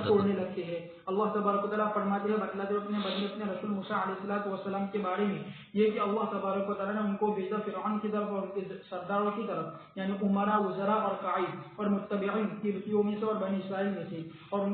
S1: توڑنے لگتے ہیں. اللہ تبارک و تعالیٰ فرماتے ہیں بتلاتے اپنے رسول موسیٰ علیہ السلام کے بارے میں یہ کہ اللہ تبارک و تعالیٰ نے ان کو بھیجا فرعون کی طرف اور ان کے سرداروں کی طرف، یعنی عمرا، وزراء اور قائد اور متبعین کبتیوں میں سے اور بنی اسرائیل میں سے، اور ان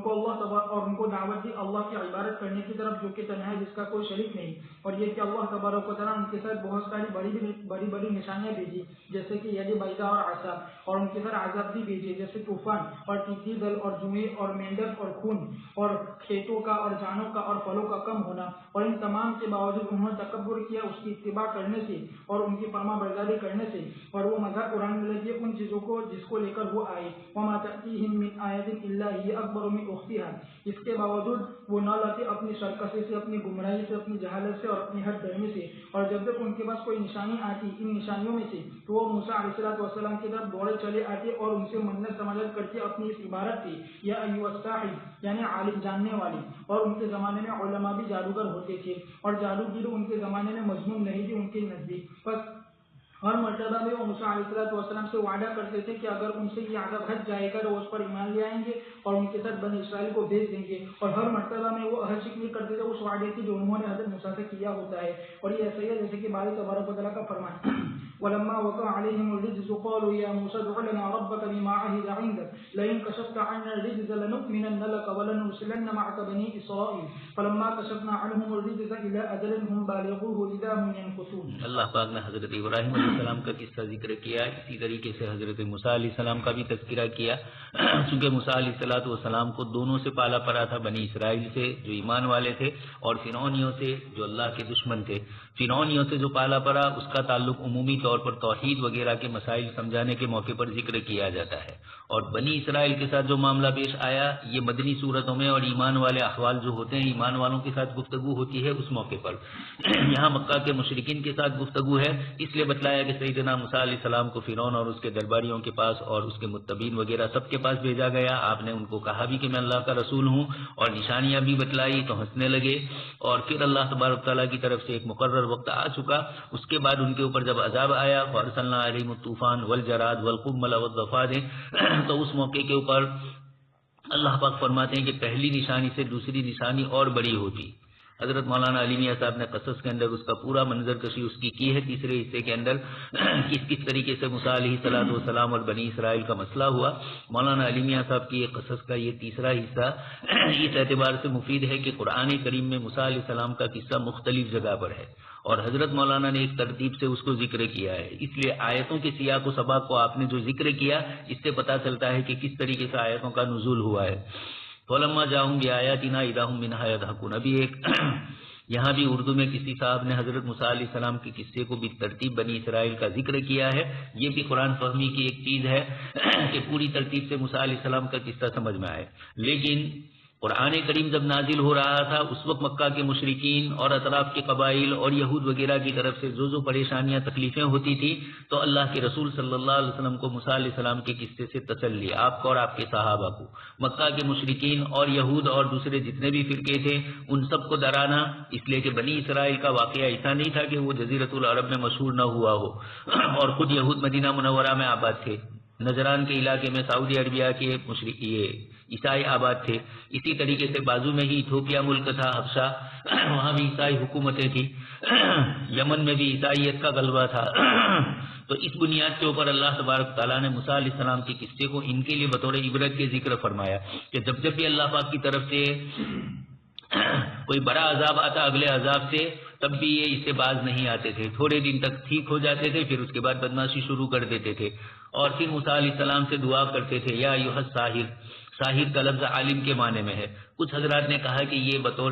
S1: کو دعوت دی اللہ کی عبادت کرنے کی طرف جو کہ تنہا ہے جس کا کوئی شریک نہیں، اور یہ کہ اللہ تبارک و تعالیٰ ان کے ساتھ بہت ساری بڑی بڑی نشانیاں بھیجی جیسے کہ ید بیضا اور عصا، اور ان کے ساتھ عذاب بھی بھیجے جیسے طوفان اور ٹیٹی دل اور جوئیں اور مینڈک اور خون اور کھیتوں کا اور جانوں کا اور پھلوں کا کم ہونا، اور ان تمام کے باوجود انہوں نے تکبر کیا اس کی اتباع کرنے سے اور ان کی فرما برداری کرنے سے، اور وہ مذاق اڑانے لگے ان چیزوں کو جس کو لے کر وہ آئے، وما تأتیہم من آیۃ الا ہی اکبر من اختہا، اس کے باوجود وہ نہ لاتے اپنی سرکشی سے، اپنی گمراہی سے، اپنی جہالت سے اور اپنی حد درمی سے، اور جب جب ان کے پاس کوئی نشانی آتی ان نشانیوں میں سے تو وہ موسیٰ علیہ السلام کی طرف دوڑے چلے آتے اور ان سے منت سماجت کرتے اپنی اس عبارت کی یا ایھا الساحر یعنی عالم جاننے والے، اور ان کے زمانے میں علماء بھی جادوگر ہوتے تھے اور جادوگر ان کے زمانے میں مضمون نہیں تھی ان کے نزدیک، بس ہر مرتبہ میں وہ موسیٰ علیہ السلام سے وعدہ کرتے تھے کہ اگر ان سے یہ عذاب ہٹ جائے گا تو وہ اس پر ایمان لے آئیں گے اور ان کے ساتھ بنی اسرائیل کو بھیج دیں گے، اور ہر مرتبہ میں وہ ہر شکل کرتے تھے اس وعدے کی جو انہوں نے حضرت موسیٰ سے کیا ہوتا ہے، اور یہ ایسا ہی ہے جیسے کہ باری تبارک و تعالیٰ کا فرمان وَلَمَّا وَقَعَ عَلَيْهِمُ الرِّجْزُ قَالُوا يَا مُوسَى ادْعُ لَنَا رَبَّكَ بِمَا عَهِدَ عِندَكَ لَئِن كَشَفْتَ عَنَّا الرِّجْزَ لَنُؤْمِنَنَّ لَكَ وَلَنُرْسِلَنَّ مَعَكَ بَنِي إِسْرَائِيلَ فَلَمَّا كَشَفْنَا عَنْهُمُ الرِّجْزَ إِلَىٰ أَجَلٍ هُمْ بَالِغُوهُ إِذَا هُمْ يَنكُثُونَ۔
S2: اللہ پاک نے حضرت ابراہیم علیہ السلام کا قصہ ذکر کیا، اسی طریقے سے حضرت موسیٰ علیہ السلام کا بھی تذکرہ کیا، چونکہ موسیٰ علیہ السلام کو دونوں سے پالا پڑا تھا، بنی اسرائیل سے جو ایمان والے تھے اور فرعونیوں سے جو اللہ کے دشمن تھے۔ فرعونیوں سے جو پالا پڑا اس کا تعلق عمومی طور پر توحید وغیرہ کے مسائل سمجھانے کے موقع پر ذکر کیا جاتا ہے، اور بنی اسرائیل کے ساتھ جو معاملہ پیش آیا یہ مدنی صورتوں میں اور ایمان والے احوال جو ہوتے ہیں ایمان والوں کے ساتھ گفتگو ہوتی ہے اس موقع پر۔ یہاں مکہ کے مشرکین کے ساتھ گفتگو ہے، اس لیے بتلایا کہ سیدنا موسیٰ علیہ السلام کو فرعون اور اس کے درباریوں کے پاس اور اس کے متبین وغیرہ سب کے پاس بھیجا گیا۔ آپ نے ان کو کہا بھی کہ میں اللہ کا رسول ہوں اور نشانیاں بھی بتلائی تو ہنسنے لگے، اور پھر اللہ تبارک تعالیٰ کی طرف سے ایک مقرر وقت آ چکا، اس کے بعد ان کے اوپر جب عذاب آیا فارسلنا علیہم الطوفان والجراد والقمل والضفادع، تو اس موقع کے اوپر اللہ پاک فرماتے ہیں کہ پہلی نشانی سے دوسری نشانی اور بڑی ہوتی۔ حضرت مولانا علی میاں صاحب نے قصص کے اندر اس کا پورا منظر کشی اس کی ہے، تیسرے حصے کے اندر کس طریقے سے موسیٰ علیہ السلام اور بنی اسرائیل کا مسئلہ ہوا۔ مولانا علی میاں صاحب کی یہ قصص کا یہ تیسرا حصہ اس اعتبار سے مفید ہے کہ قرآن کریم میں موسیٰ علیہ السلام کا قصہ مختلف جگہ پر ہے، اور حضرت مولانا نے ایک ترتیب سے اس کو ذکر کیا ہے، اس لیے آیتوں کے سیاق و سباق کو آپ نے جو ذکر کیا اس سے پتہ چلتا ہے کہ کس طریقے سے آیتوں کا نزول ہوا ہے۔ فَلَمَّا جَاءَهُم بِآيَاتِنَا إِذَا هُم مِنْهَا يَضْحَكُونَ۔ ابھی ایک یہاں بھی اردو میں کسی صاحب نے حضرت موسیٰ علیہ السلام کے قصے کو بھی ترتیب بنی اسرائیل کا ذکر کیا ہے، یہ بھی قرآن فہمی کی ایک چیز ہے کہ پوری ترتیب سے موسیٰ علیہ السلام کا قصہ سمجھ میں آئے، لیکن قرآن کریم جب نازل ہو رہا تھا اس وقت مکہ کے مشرکین اور اطراف کے قبائل اور یہود وغیرہ کی طرف سے جو پریشانیاں تکلیفیں ہوتی تھی تو اللہ کے رسول صلی اللہ علیہ وسلم کو موسیٰ علیہ السلام کے قصے سے تسلی، آپ کو اور آپ کے صحابہ کو، مکہ کے مشرکین اور یہود اور دوسرے جتنے بھی فرقے تھے ان سب کو ڈرانا، اس لیے کہ بنی اسرائیل کا واقعہ ایسا نہیں تھا کہ وہ جزیرۃ العرب میں مشہور نہ ہوا ہو، اور خود یہود مدینہ منورہ میں آباد تھے، نجران کے علاقے میں سعودی عربیہ کے عیسائی آباد تھے، اسی طریقے سے بازو میں ہی ایتھوپیا ملک تھا حبشہ، وہاں بھی عیسائی حکومتیں تھیں، یمن میں بھی عیسائیت کا غلبہ تھا، تو اس بنیاد کے اوپر اللہ تبارک تعالیٰ نے موسیٰ علیہ السلام کے قصے کو ان کے لیے بطور عبرت کے ذکر فرمایا کہ جب جب بھی اللہ پاک کی طرف سے کوئی بڑا عذاب آتا اگلے عذاب سے تب بھی یہ اس سے باز نہیں آتے تھے، تھوڑے دن تک ٹھیک ہو جاتے تھے، پھر اس کے بعد بدماشی شروع کر دیتے تھے، اور پھر موسیٰ علیہ السلام سے دعا کرتے تھے یا ایھا الساحر، ساحر کا لفظ عالم کے معنی میں ہے، کچھ حضرات نے کہا کہ یہ بطور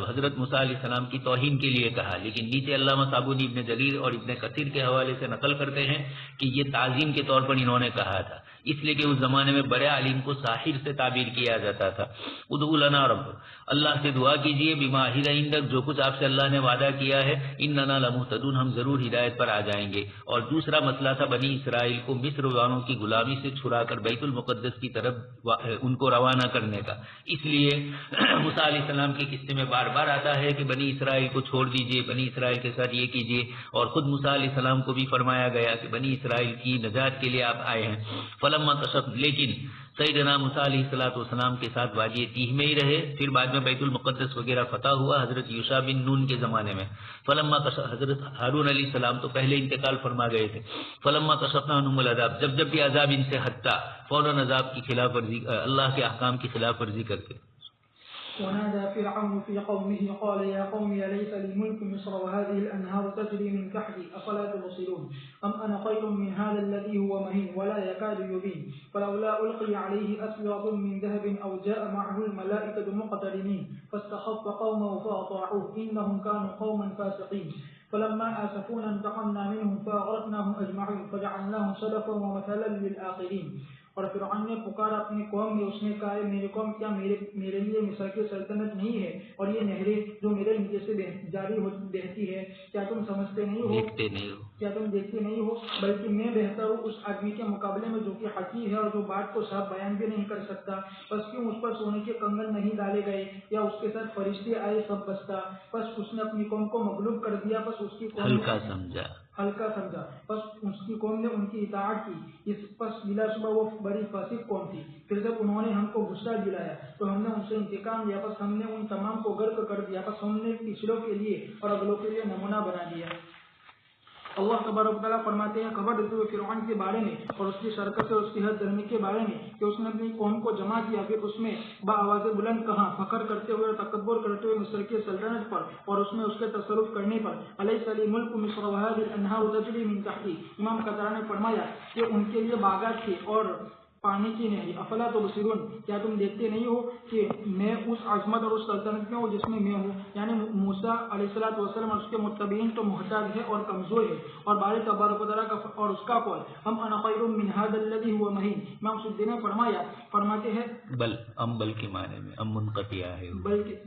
S2: حضرت موسیٰ علیہ السلام کی توہین کے لیے کہا، لیکن نیچے علامہ صابونی ابن جریر اور ابن کثیر کے حوالے سے نقل کرتے ہیں کہ یہ تعظیم کے طور پر انہوں نے کہا تھا، اس لیے کہ اس زمانے میں بڑے عالم کو ساحر سے تعبیر کیا جاتا تھا۔ ادعو لنا رب، اللہ سے دعا کیجئے، بما عہد عندک، جو کچھ آپ سے اللہ نے وعدہ کیا ہے، اننا لمہتدون، ہم ضرور ہدایت پر آ جائیں گے۔ اور دوسرا مسئلہ تھا بنی اسرائیل کو مصر والوں کی غلامی سے چھڑا کر بیت المقدس کی طرف ان کو روانہ کرنے کا، اس لیے موسیٰ علیہ السلام کے قصے میں بار بار آتا ہے کہ بنی اسرائیل کو چھوڑ دیجئے، بنی اسرائیل کے ساتھ یہ کیجئے، اور خود موسیٰ علیہ السلام کو بھی فرمایا گیا کہ بنی اسرائیل کی نجات کے لیے آپ آئے ہیں۔ فلما کشف، لیکن سیدنا موسیٰ علیہ السلام کے ساتھ وادی تیہ میں ہی رہے، پھر بعد میں بیت المقدس وغیرہ فتح ہوا حضرت یوشع بن نون کے زمانے میں۔ فلما کشف، حضرت ہارون علیہ السلام تو پہلے انتقال فرما گئے تھے۔ فلما کشفنا عنہم العذاب، جب جب بھی عذاب ان سے ہٹتا فوراً عذاب کی خلاف ورزی، اللہ کے احکام کی خلاف ورزی کرتے۔
S1: ونادى فرعون في قومه قال يا قوم أليس لي ملك مصر وهذه الأنهار تجري من تحتي أفلا تبصرون أم أنا خير من هذا الذي هو مهين ولا يكاد يبين فلولا ألقي عليه أسورة من ذهب أو جاء معه الملائكة مقترنين فاستخف قومه فأطاعوه إنهم كانوا قوما فاسقين فلما آسفونا انتقمنا منهم فأغرقناهم أجمعين فجعلناهم سلفا ومثلا للآخرين. اور فرعون نے پکارا اپنی قوم میں، اس نے کہا میری قوم کیا میرے لیے مصر کی سلطنت نہیں ہے اور یہ نہریں جو میرے نیچے سے جاری بہتی ہے، کیا تم سمجھتے نہیں ہو، کیا تم دیکھتے نہیں ہو، بلکہ میں بہتر ہوں اس آدمی کے مقابلے میں جو کہ حقیر ہے اور جو بات کو صاف بیان بھی نہیں کر سکتا. بس کیوں اس پر سونے کے کنگن نہیں ڈالے گئے یا اس کے ساتھ فرشتے آئے سب بستا. بس اس نے اپنی قوم کو مغلوب کر دیا، بس اس کی قوم ہلکا سمجھا، بس اس کی قوم نے ان کی اطاعت کی. پس بلا شبہ وہ بڑی فاسق قوم تھی. پھر جب انہوں نے ہم کو غصہ دلایا تو ہم نے ان سے انتقام لیا، بس ہم نے ان تمام کو غرق کر دیا، بس ہم نے پچھلوں کے لیے اور اگلوں کے لیے نمونہ بنا دیا. اللہ تبارک و تعالیٰ فرماتے ہیں خبر دیتے ہوئے فرعون کے بارے میں اور اس کی شرکت اور اس کی حد درمی کے بارے میں کہ اس نے اپنی قوم کو جمع کیا، پھر اس میں بآواز بلند کہا، فخر کرتے ہوئے اور تکبر کرتے ہوئے مصر کی سلطنت پر اور اس میں اس کے تصرف کرنے پر. الیس لی ملک مصر وہذہ الانہار تجری من تحتی. امام قتادہ نے فرمایا کہ ان کے لیے باغات تھے اور پانی کی نہری. افلا تبصرون، کیا تم دیکھتے نہیں ہو کہ میں اس عظمت اور اس سلطنت میں ہوں جس میں میں ہوں. یعنی موسیٰ علیہ الصلوۃ والسلام اور اس کے متبعین تو محتاج ہے اور کمزور ہے. اور باری تبارک و تعالیٰ کا اور اس کا قول ہم انا خیر من هذا الذي هو مهین. امام سدی نے فرماتے ہیں
S2: بل کے معنی میں منقطع ہے،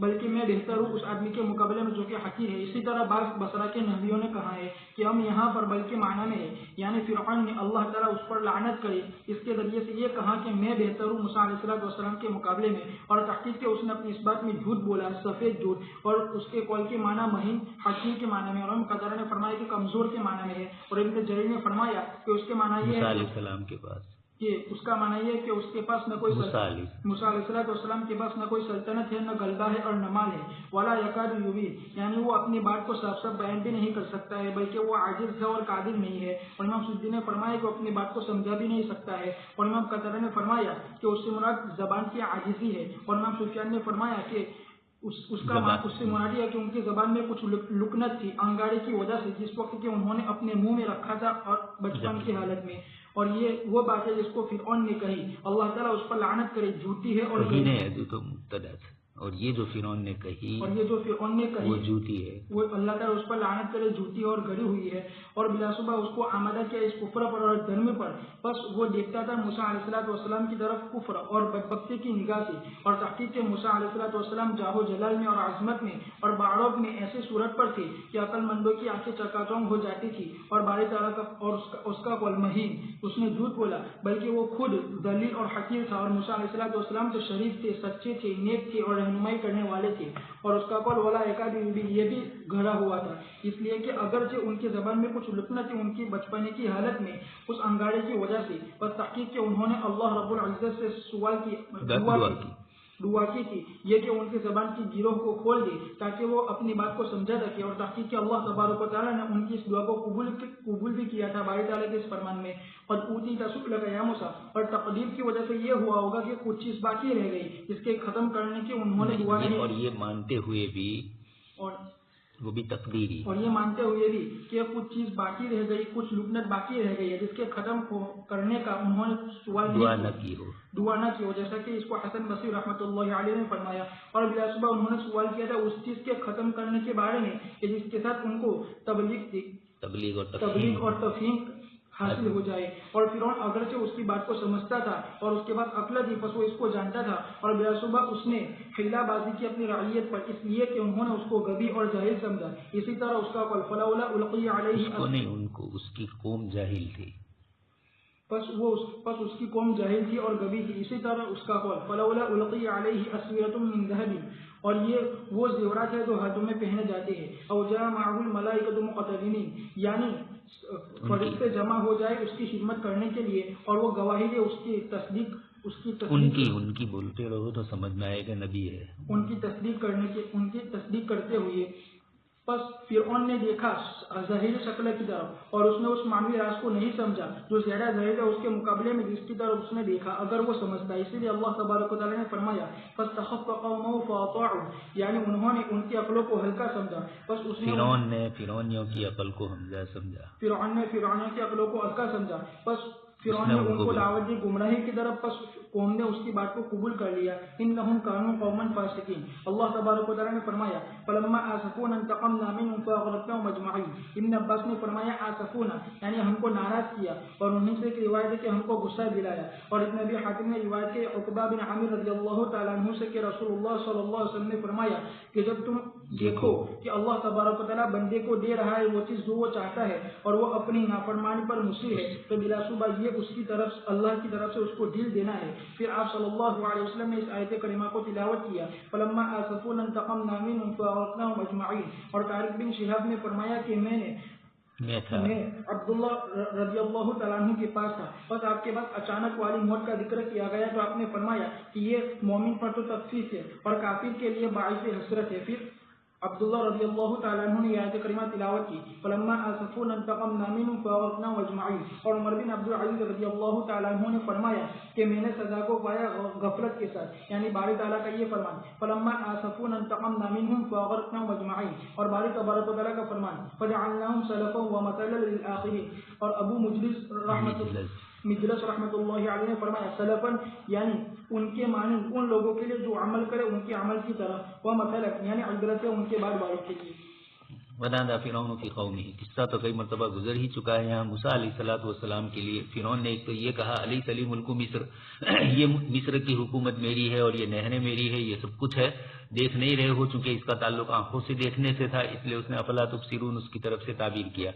S1: بلکہ میں بہتر ہوں اس آدمی کے مقابلے میں جو کہ حقیر ہے. اسی طرح بعض بصرہ کے نحویوں نے کہا ہے کہ ہم یہاں پر بلکہ معنی میں ہے، یعنی فرعون نے اللہ تعالیٰ اس پر لعنت کرے اس کے ذریعے سے یہ کہا کہ میں بہتر ہوں موسیٰ علیہ الصلوۃ والسلام کے مقابلے میں. اور تحقیق کے اس نے اپنی اس بات میں جھوٹ بولا، سفید جھوٹ، اور اس کے قول کے معنی مہین حقیر کے معنی میں. اور ہم قطر نے فرمایا کہ کمزور کے معنی میں ہے. اور ابن جریر نے فرمایا کہ اس کے معنی یہ ہے
S2: موسیٰ علیہ السلام کے پاس
S1: کہ اس کا معنی یہ ہے کہ اس کے پاس نہ کوئی موسیٰ علیہ السلام کے پاس نہ کوئی سلطنت ہے، نہ غلبہ ہے اور نہ مال ہے. ولا یکاد یبین، یعنی وہ اپنی بات کو صاف صاف بیان بھی نہیں کر سکتا ہے، بلکہ وہ عاجز ہے اور قادر نہیں ہے. اور امام سدی نے فرمایا کہ وہ اپنی بات کو سمجھا بھی نہیں سکتا ہے. اور امام قتادہ نے فرمایا کہ اس سے مراد زبان کی عاجزی ہے. اور امام سفیان نے فرمایا کہ اس سے مراد ہے کہ ان کی زبان میں کچھ لکنت تھی انگارے کی وجہ سے، جس وقت کہ انہوں نے اپنے منہ میں رکھا تھا اور بچپن کی حالت میں. اور یہ وہ بات ہے جس کو فرعون نے کہی، اللہ تعالیٰ اس پر لعنت کرے، جھوٹی ہے اور
S2: اور یہ جو فرعون نے کہی
S1: وہ
S2: جھوٹی ہے،
S1: وہ اللہ تعالیٰ اس پر لعنت کرے، جھوٹی اور گڑی ہوئی ہے. اور بلا صبح اس کو آمادہ کیا اس کفر پر اور دھرم پر. بس وہ دیکھتا تھا موسیٰ علیہ الصلوۃ والسلام کی طرف کفر اور بدبختی کی نگاہ سے. اور تحقیق کے موسیٰ علیہ الصلوۃ والسلام جاہو جلال میں اور عظمت میں اور باروق میں ایسے صورت پر تھے کہ عقل مندوں کی آنکھیں چکاچوند ہو جاتی تھی. اور باری تعالیٰ کا اور اس کا قول مہین، اس نے جھوٹ بولا، بلکہ وہ خود ذلیل اور حقیر تھا. اور موسیٰ علیہ الصلوۃ والسلام تو شریف تھے، سچے تھے، نیک تھے اور رہنمائی کرنے والے تھے. اور اس کا قول ولا یکاد یبین، یہ بھی گھڑا ہوا تھا، اس لیے کہ اگرچہ ان کی زبان میں کچھ لکنت تھی ان کی بچپنے کی حالت میں اس انگارے کی وجہ سے، بس تحقیق کہ انہوں نے اللہ رب العزت سے دعا کی تھی یہ کہ ان کی زبان کی گیروں کو کھول دے تاکہ وہ اپنی بات کو سمجھا سکے. اور تحقیق کہ اللہ تبارک و تعالیٰ نے ان کی اس دعا کو قبول بھی کیا تھا. باری تعالیٰ کے اس فرمان میں قد اوتیت سؤلک یا موسیٰ، اور تقدیر کی وجہ سے یہ ہوا ہوگا کہ کچھ چیز باقی رہ گئی جس کے ختم کرنے کی انہوں نے دعا نہیں.
S2: اور یہ مانتے ہوئے بھی
S1: اور
S2: وہ بھی تقدیری،
S1: اور یہ مانتے ہوئے بھی کہ کچھ چیز باقی رہ گئی، کچھ لکنت باقی رہ گئی ہے جس کے ختم کرنے کا انہوں نے
S2: دعا
S1: نہ کی ہو، جیسا کہ اس کو حسن بصری رحمۃ اللہ علیہ نے فرمایا. اور بلا صبح انہوں نے سوال کیا تھا اس چیز کے ختم کرنے کے بارے میں کہ جس کے ساتھ ان کو تبلیغ اور تفہیم حاصل ہو جائے. اور فرعون اگرچہ اس کی بات کو سمجھتا تھا اور اس کے بعد عقل تھی، پس وہ اس کو جانتا تھا. اور بلا صبح اس نے حیلہ بازی کی اپنی رعیت پر، اس لیے کہ انہوں نے اس کو غبی اور جاہل سمجھا. اسی طرح اس کا قول فلولا القی علیہ،
S2: ان کو اس کی قوم جاہل تھی،
S1: پس اس کی قوم جاہل تھی اور غبی تھی. اسی طرح اس کا قول فلولا القی علیہ اسورۃ من ذهب، اور یہ وہ زیورات ہے جو ہاتھوں میں پہنے جاتے ہیں. او جاء معه الملائکۃ مقترنین، یعنی فرشتے جمع ہو جائے اس کی خدمت کرنے کے لیے اور وہ گواہی دے اس کی تصدیق
S2: ان کی بولتے رہو تو سمجھ میں آئے گا نبی ہے.
S1: ان کی تصدیق کرتے ہوئے بس فرعون نے دیکھا ظاہری شکل کی طرف اور اس نے اس معنوی راز کو نہیں سمجھا جو زیادہ ظاہر ہے اس کے مقابلے میں جس کی طرف اس نے دیکھا اگر وہ سمجھتا ہے. اسی لیے اللہ تبارک و تعالیٰ نے فرمایا فاستخف قومه فاطاعوا، یعنی انہوں نے ان کی عقلوں کو ہلکا سمجھا. بس اس نے
S2: فرعونیوں کی عقل کو ہمزہ سمجھا.
S1: فرعون نے فرعونیوں کی عقلوں کو ہلکا سمجھا. بس فرعون نے ان کو دعوت دی گمراہی کی طرف. بس قوم نے اس کی بات کو قبول کر لیا. انہم کانوا قوما فاسقین. اللہ تبارک و تعالیٰ نے فرمایا فلما آسفونا انتقمنا منهم فاغرقناهم اجمعین. ابن عباس نے فرمایا آسفونا یعنی ہم کو ناراض کیا، اور انہیں سے ایک روایت ہے کہ ہم کو غصہ دلایا. اور ابن ابی حاتم نے روایت کے عقبہ بن عامر رضی اللہ تعالیٰ عنہ سے کہ رسول اللہ صلی اللہ علیہ وسلم نے فرمایا کہ جب تم دیکھو کہ اللہ تبارک و تعالیٰ بندے کو دے رہا ہے وہ چیز جو وہ چاہتا ہے اور وہ اپنی نافرمانی پر مصر ہے، تو بلا شبہ یہ اس کی طرف اللہ کی طرف سے اس کو دل دینا ہے. پھر آپ صلی اللہ علیہ وسلم نے اس آیت کریمہ کو تلاوت کیا فلما آسفونا انتقمنا منهم فاغرقناهم اجمعین. اور طارق بن شہاب نے فرمایا کہ میں عبداللہ رضی اللہ تعالیٰ عنہ کے پاس تھا. بس آپ کے پاس اچانک والی موت کا ذکر کیا گیا تو آپ نے فرمایا کہ یہ مومن پر تو تخفیف ہے اور کافر کے لیے باعث حسرت ہے. پھر عبداللہ رضی اللہ تعالیٰ عنہ نے آیت کریمہ تلاوت کی فلما آسفونا انتقمنا منهم فاغرقناهم اجمعین. اور عمر بن عبد العزیز رضی اللہ تعالیٰ عنہ نے فرمایا کہ میں نے سزا کو پایا غفلت کے ساتھ، یعنی باری تعالیٰ کا یہ فرمان فلما آسفونا انتقمنا منهم فاغرقناهم اجمعین. اور باری تبارک و تعالیٰ کا فرمان فجعلناهم سلفا ومثلا للآخرین. اور ابو مجلس رحمۃ اللہ علیہ نے فرمایا سلفن یعنی ان کے معنی ان لوگوں کے لیے جو عمل کرے ان کے عمل کی طرح، وہ مثلا یعنی عبرت ہے ان کے بعد والوں کے لیے.
S2: ونادى فرعون في قومه. قصہ تو کئی مرتبہ گزر ہی چکا ہے. یہاں موسیٰ علیہ الصلوۃ والسلام کے لیے فرعون نے ایک تو یہ کہا علیہ سلی ملک مصر، یہ مصر کی حکومت میری ہے اور یہ نہریں میری ہے، یہ سب کچھ ہے، دیکھ نہیں رہے ہو. چونکہ اس کا تعلق آنکھوں سے دیکھنے سے تھا اس لیے اس نے افلا تبصرون اس کی طرف سے تعبیر کیا.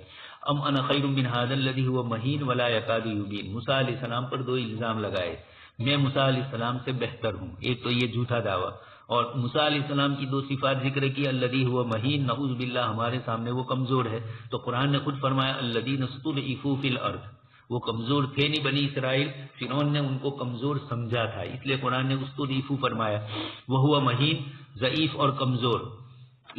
S2: ام انا خیر من هذا الذي هو مهین ولا يكاد يبين. موسیٰ علیہ السلام پر دو الزام لگائے. میں موسیٰ علیہ السلام سے بہتر ہوں، ایک تو یہ جھوٹا دعویٰ، اور موسیٰ علیہ السلام کی دو صفات ذکر کی الذی ہوا مہین، نعوذ باللہ ہمارے سامنے وہ کمزور ہے. تو قرآن نے خود فرمایا الذین استضعفوا فی الارض، وہ کمزور تھے نہیں بنی اسرائیل، فرعون نے ان کو کمزور سمجھا تھا اس لیے قرآن نے استضعفوا فرمایا. وہ ہوا مہین، ضعیف اور کمزور.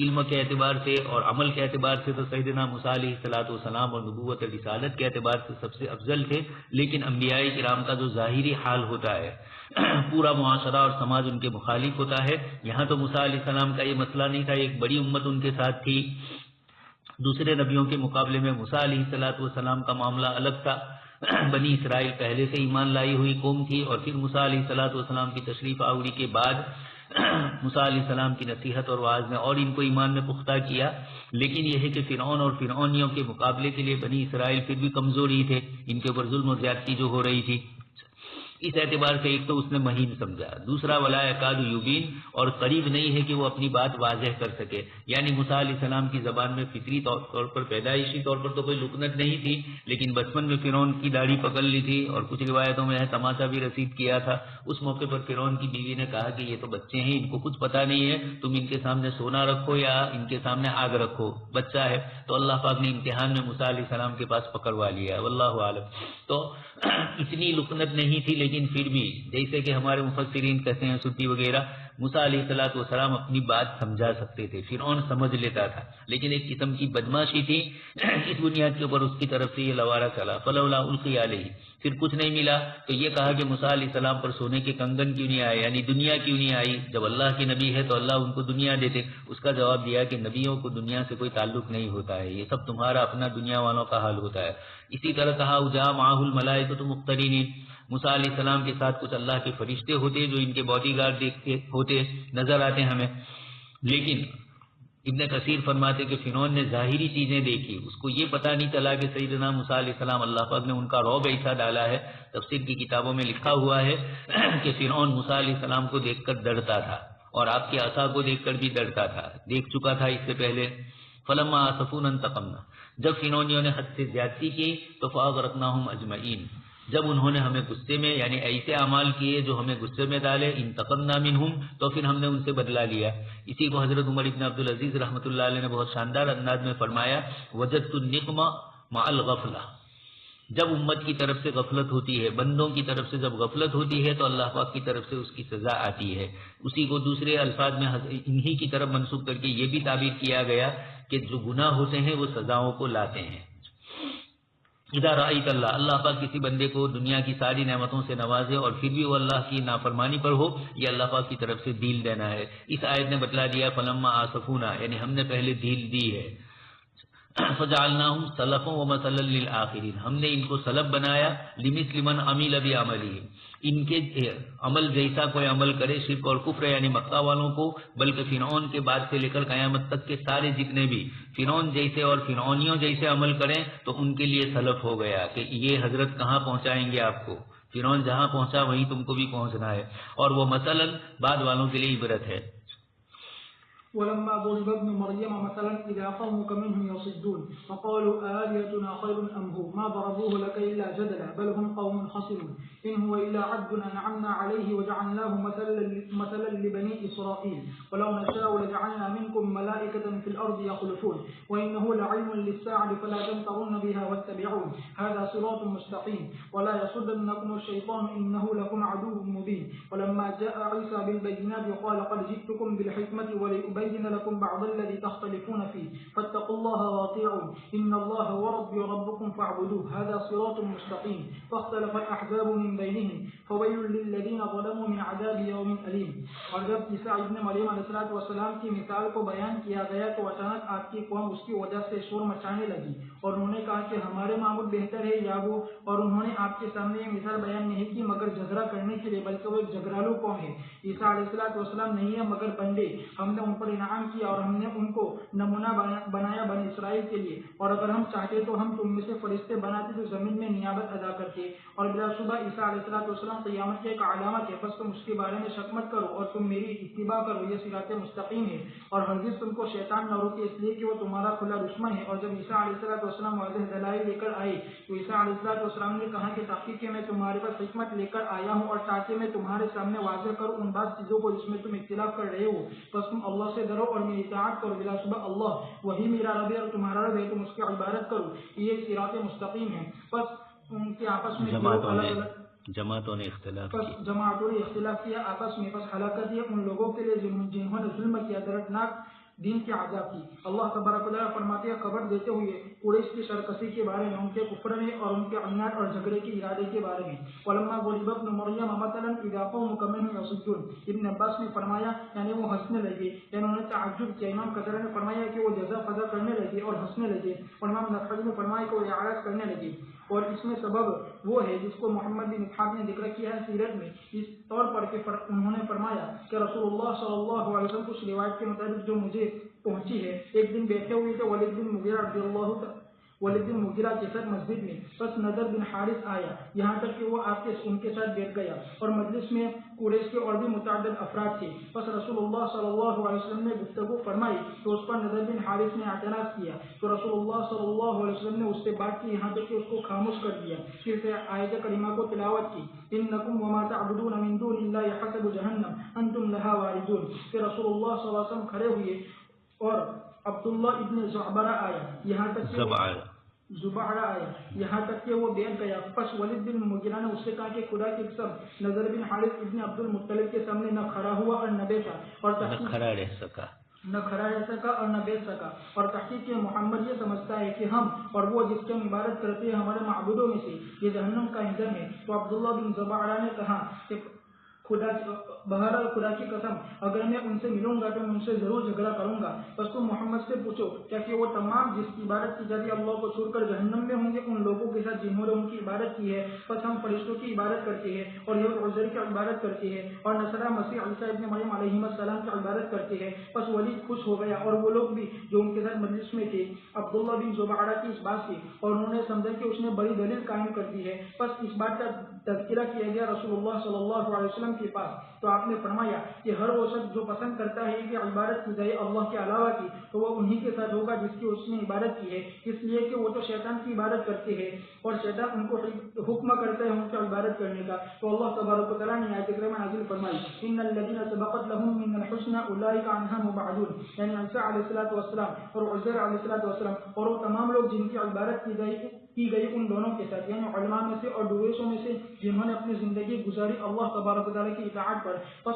S2: علم کے اعتبار سے اور عمل کے اعتبار سے تو سیدنا موسیٰ علیہ الصلوۃ والسلام اور نبوت رسالت کے اعتبار سے سب سے افضل تھے. لیکن انبیاء کرام کا جو ظاہری حال ہوتا ہے پورا معاشرہ اور سماج ان کے مخالف ہوتا ہے. یہاں تو موسیٰ علیہ السلام کا یہ مسئلہ نہیں تھا، ایک بڑی امت ان کے ساتھ تھی. دوسرے نبیوں کے مقابلے میں موسیٰ علیہ الصلوۃ والسلام کا معاملہ الگ تھا. بنی اسرائیل پہلے سے ایمان لائی ہوئی قوم تھی، اور پھر موسیٰ علیہ الصلوۃ والسلام کی تشریف آوری کے بعد موسیٰ علیہ السلام کی نصیحت اور وعظ نے اور ان کو ایمان میں پختہ کیا. لیکن یہ ہے کہ فرعون اور فرعونیوں کے مقابلے کے لیے بنی اسرائیل پھر بھی کمزور ہی تھے، ان کے اوپر ظلم و زیادتی جو ہو رہی تھی. اس اعتبار سے ایک تو اس نے مہین سمجھا، دوسرا ولا یکاد یبین، اور قریب نہیں ہے کہ وہ اپنی بات واضح کر سکے. یعنی موسیٰ علیہ السلام کی زبان میں فطری طور پر پیدائشی طور پر تو کوئی لکنت نہیں تھی، لیکن بچپن میں فرعون کی داڑھی پکڑ لی تھی، اور کچھ روایتوں میں تماشا بھی رسید کیا تھا. اس موقع پر فرعون کی بیوی نے کہا کہ یہ تو بچے ہیں، ان کو کچھ پتہ نہیں ہے، تم ان کے سامنے سونا رکھو یا ان کے سامنے آگ رکھو، بچہ ہے. تو اللہ پاک نے امتحان میں موسیٰ علیہ السلام کے پاس پکڑوا لیا، واللہ عالم. تو اتنی لکنت نہیں تھی، لیکن پھر بھی جیسے کہ ہمارے مفسرین کہتے ہیں سدی وغیرہ، موسیٰ علیہ الصلوۃ والسلام اپنی بات سمجھا سکتے تھے، فرعون سمجھ لیتا تھا، لیکن ایک قسم کی بدماشی تھی. اس بنیاد کے اوپر اس کی طرف سے یہ لوارہ چلا فلولا القی علیہ. پھر کچھ نہیں ملا تو یہ کہا کہ موسیٰ علیہ السلام پر سونے کے کنگن کیوں نہیں آئے، یعنی دنیا کیوں نہیں آئی. جب اللہ کے نبی ہے تو اللہ ان کو دنیا دیتے. اس کا جواب دیا کہ نبیوں کو دنیا سے کوئی تعلق نہیں ہوتا ہے، یہ سب تمہارا اپنا دنیا والوں کا حال ہوتا ہے. اسی طرح کہا اجا معہ الملائکۃ مقترنین، موسیٰ علیہ السلام کے ساتھ کچھ اللہ کے فرشتے ہوتے جو ان کے باڈی گارڈ ہوتے نظر آتے ہمیں. لیکن ابن کثیر فرماتے کہ فرعون نے ظاہری چیزیں دیکھی، اس کو یہ پتہ نہیں چلا کہ سیدنا موسیٰ علیہ السلام اللہ پاک نے ان کا رعب ایسا ڈالا ہے. تفسیر کی کتابوں میں لکھا ہوا ہے کہ فرعون موسیٰ علیہ السلام کو دیکھ کر ڈرتا تھا، اور آپ کے عصا کو دیکھ کر بھی ڈرتا تھا، دیکھ چکا تھا اس سے پہلے. فلما آسفونا انتقمنا، جب فرعونیوں نے حد سے زیادتی کی تو فاغرقناہم اجمعین، جب انہوں نے ہمیں غصے میں یعنی ایسے اعمال کیے جو ہمیں غصے میں ڈالے، انتقمنا منہم، تو پھر ہم نے ان سے بدلہ لیا. اسی کو حضرت عمر ابن عبدالعزیز رحمۃ اللہ علیہ نے بہت شاندار انداز میں فرمایا وجدت النقمہ مع الغفلہ، جب امت کی طرف سے غفلت ہوتی ہے، بندوں کی طرف سے جب غفلت ہوتی ہے تو اللہ پاک کی طرف سے اس کی سزا آتی ہے. اسی کو دوسرے الفاظ میں انہی کی طرف منسوخ کر کے یہ بھی تعبیر کیا گیا کہ جو گناہ ہوتے ہیں وہ سزاؤں کو لاتے ہیں. اذا رأیت اللہ پاک کسی بندے کو دنیا کی ساری نعمتوں سے نوازے اور پھر بھی وہ اللہ کی نافرمانی پر ہو، یہ اللہ پاک کی طرف سے ڈھیل دینا ہے. اس آیت نے بتلا دیا فلما آسفونا، یعنی ہم نے پہلے ڈھیل دی ہے. فجعلناہم سلفا ومثلا للآخرین، ہم نے ان کو سلف بنایا لمثل من عمل بعملہ، ان کے عمل جیسا کوئی عمل کرے، شرک اور کفر یعنی مکہ والوں کو، بلکہ فرعون کے بعد سے لے کر قیامت تک کے سارے جتنے بھی فرعون جیسے اور فرعونیوں جیسے عمل کریں تو ان کے لیے سلف ہو گیا کہ یہ حضرت کہاں پہنچائیں گے آپ کو، فرعون جہاں پہنچا وہیں تم کو بھی پہنچنا ہے. اور وہ مثلا بعد والوں کے لیے عبرت ہے.
S1: ولما ضرب ابن مريم مثلا إذا قومك منهم يصدون فقالوا آلهتنا خير أم هو ما ضربوه لك إلا جدلا بل هم قوم خصمون إن هو إلا عبد أنعمنا عليه وجعلناه مثلا لبني إسرائيل ولو نشاء لجعلنا منكم ملائكة في الأرض يخلفون وإنه لعلم للساعة فلا تمترن بها واتبعون هذا صراط مستقيم ولا يصدنكم الشيطان إنه لكم عدو مبين. ولما جاء عيسى بالبينات قال قد جئتكم بالحكمة ولأبين لكم بعض الذي تختلفون فيه فاتقوا الله واطيعون إن الله هو ربي وربكم فاعبدوه هذا صراط مستقيم. فاختلف الأحزاب من بينهم فويل للذين ظلموا من عذاب يوم أليم. اور جب عیسیٰ ابن مریم علیہ السلام کی مثال کو بیان کیا گیا تو اچانک آپ کی قوم اس کی وجہ سے شور مچانے لگی اور انہوں نے کہا کہ ہمارے معبود بہتر ہے یا وہ، اور انہوں نے آپ کے سامنے یہ مثال بیان نہیں کی مگر جھگڑا کرنے کے لیے، بلکہ وہ ایک جھگڑالو قوم ہے. عیسیٰ علیہ السلام نہیں ہے مگر بندے، ہم نے ان پر انعام کیا اور ہم نے ان کو نمونہ بنایا بنی اسرائیل کے لیے، اور اگر ہم چاہتے تو ہم تم میں سے فرشتے بناتے جو زمین میں نیابت ادا کرتے. اور بلا شبہ عیسیٰ علیہ السلام قیامت کی ایک علامت ہے، بس تم اس کے بارے میں شک مت کرو اور تم میری اتباع کرو، یہ صراط مستقیم ہے. اور ہرگز تم کو شیطان نہ روکے اس لیے کہ وہ تمہارا کھلا دشمن ہے. اور جب عیسیٰ علیہ السلام واضح دلائل لے کر آئے تو عیسیٰ علیہ السلام نے کہا کہ تحقیق میں تمہارے پاس حکمت لے کر آیا ہوں اور تاکہ میں تمہارے سامنے واضح کروں ان بعض چیزوں کو جس میں تم اختلاف کر رہے ہو، بس تم اللہ سے ڈرو اور میری اطاعت کرو. بلا شبہ اللہ وہی میرا رب ہے اور تمہارا رب ہے، تم اس کی عبادت کرو، یہ صراط مستقیم ہے. بس ان کے آپس میں
S2: جماعتوں نے
S1: اختلاف کیا آپس میں، بس ہلاکت ہے ان لوگوں کے لیے جنہوں نے ظلم کیا، دردناک دین کے عذاب کی. اللہ تبارک و تعالیٰ فرماتے ہیں خبر دیتے ہوئے قریش کی سرکشی کے بارے میں، ان کے کفر میں اور ان کے عناد اور جھگڑے کے ارادے کے بارے میں. ولما ضرب ابن مریم مثلا اذا قومك منه يصدون، ابن عباس نے فرمایا یعنی وہ ہنسنے لگے، یعنی انہوں نے تعجب کیا. امام قتادہ نے فرمایا کہ وہ جزا فضا کرنے لگے اور ہنسنے لگے، اور امام نخعی نے فرمایا کہ وہ اعراض کرنے لگے. اور اس میں سبب وہ ہے جس کو محمد بن اسحاق نے ذکر کیا ہے سیرت میں، اس طور پر کہ انہوں نے فرمایا کہ رسول اللہ صلی اللہ علیہ وسلم کچھ روایت کے مطابق جو مجھے پہنچی ہے، ایک دن بیٹھے ہوئے تھے ولید بن مغیرہ کے ساتھ مسجد میں، بس نضر بن حارث آیا یہاں تک کہ وہ ان کے ساتھ بیٹھ گیا، اور مجلس میں قریش کے اور بھی متعدد افراد تھے. بس رسول اللہ صلی اللہ علیہ وسلم نے گفتگو فرمائی تو اس پر نضر بن حارث نے اعتراض کیا تو رسول اللہ صلی اللہ علیہ وسلم نے اس سے بات کی یہاں تک کہ اس کو خاموش کر دیا. پھر سے آیت کریمہ کو تلاوت کی انکم وما تعبدون من دون اللہ حسب جہنم انتم لہا واردون. پھر رسول اللہ صلی اللہ علیہ وسلم کھڑے ہوئے اور عبداللہ ابن زعبرہ آیا یہاں تک کہ وہ بیٹھ گیا. پس ولید بن مغیرہ نے اس سے کہا کہ خدا کی قسم نضر بن حارث ابن عبد المطلب کے سامنے نہ کھڑا ہوا اور نہ بیٹھا اور نہ کھڑا رہ سکا اور نہ بیٹھ سکا. اور تحقیق محمد یہ سمجھتا ہے کہ ہم اور وہ جس کی ہم عبادت کرتے ہیں ہمارے معبودوں میں سے یہ جہنم کا ایندھن ہے. تو عبداللہ بن زبعہ نے کہا کہ بہرحال خدا کی قسم اگر میں ان سے ملوں گا تو میں ان سے ضرور جھگڑا کروں گا. بس تم محمد سے پوچھو کیا کہ وہ تمام جس کی عبادت کی جاتی ہے اللہ کو چھوڑ کر جہنم میں ہوں گے ان لوگوں کے ساتھ جنہوں نے ان کی عبادت کی ہے. بس ہم فرشتوں کی عبادت کرتے ہیں اور یہ عزیر کی عبادت کرتے ہیں اور نصارہ مسیح عیسیٰ ابن مریم علیہ السلام کی عبادت کرتے ہیں. بس ولید خوش ہو گیا اور وہ لوگ بھی جو ان کے ساتھ مجلس میں تھے عبداللہ بن زبعہ کی اس بات سے، اور انہوں نے سمجھا کہ اس نے بڑی دلیل قائم کر دی ہے. بس اس بات کا تذکرہ کیا گیا رسول اللہ صلی اللہ علیہ وسلم کے پاس تو آپ نے فرمایا کہ ہر وہ شخص جو پسند کرتا ہے کہ عبادت کی جائے اللہ کے علاوہ کی تو وہ انہی کے ساتھ ہوگا جس کی اس نے عبادت کی ہے، اس لیے کہ وہ تو شیطان کی عبادت کرتے ہیں اور شیطان ان کو حکم کرتا ہے ان کی عبادت کرنے کا. تو اللہ تبارک و تعالیٰ نے آیت کریمہ نازل فرمائی ان الذین سبقت لهم من الحسنى اولئک عنها مبعدون، یعنی عیسیٰ علیہ السلام اور عزیر علیہ السلام اور وہ تمام لوگ جن کی عبادت کی جائے کی گئی ان دونوں کے ساتھ، یعنی علماء میں سے اور درویشوں میں سے جنہوں نے اپنی زندگی گزاری اللہ تبارک و تعالیٰ کی اطاعت پر، پس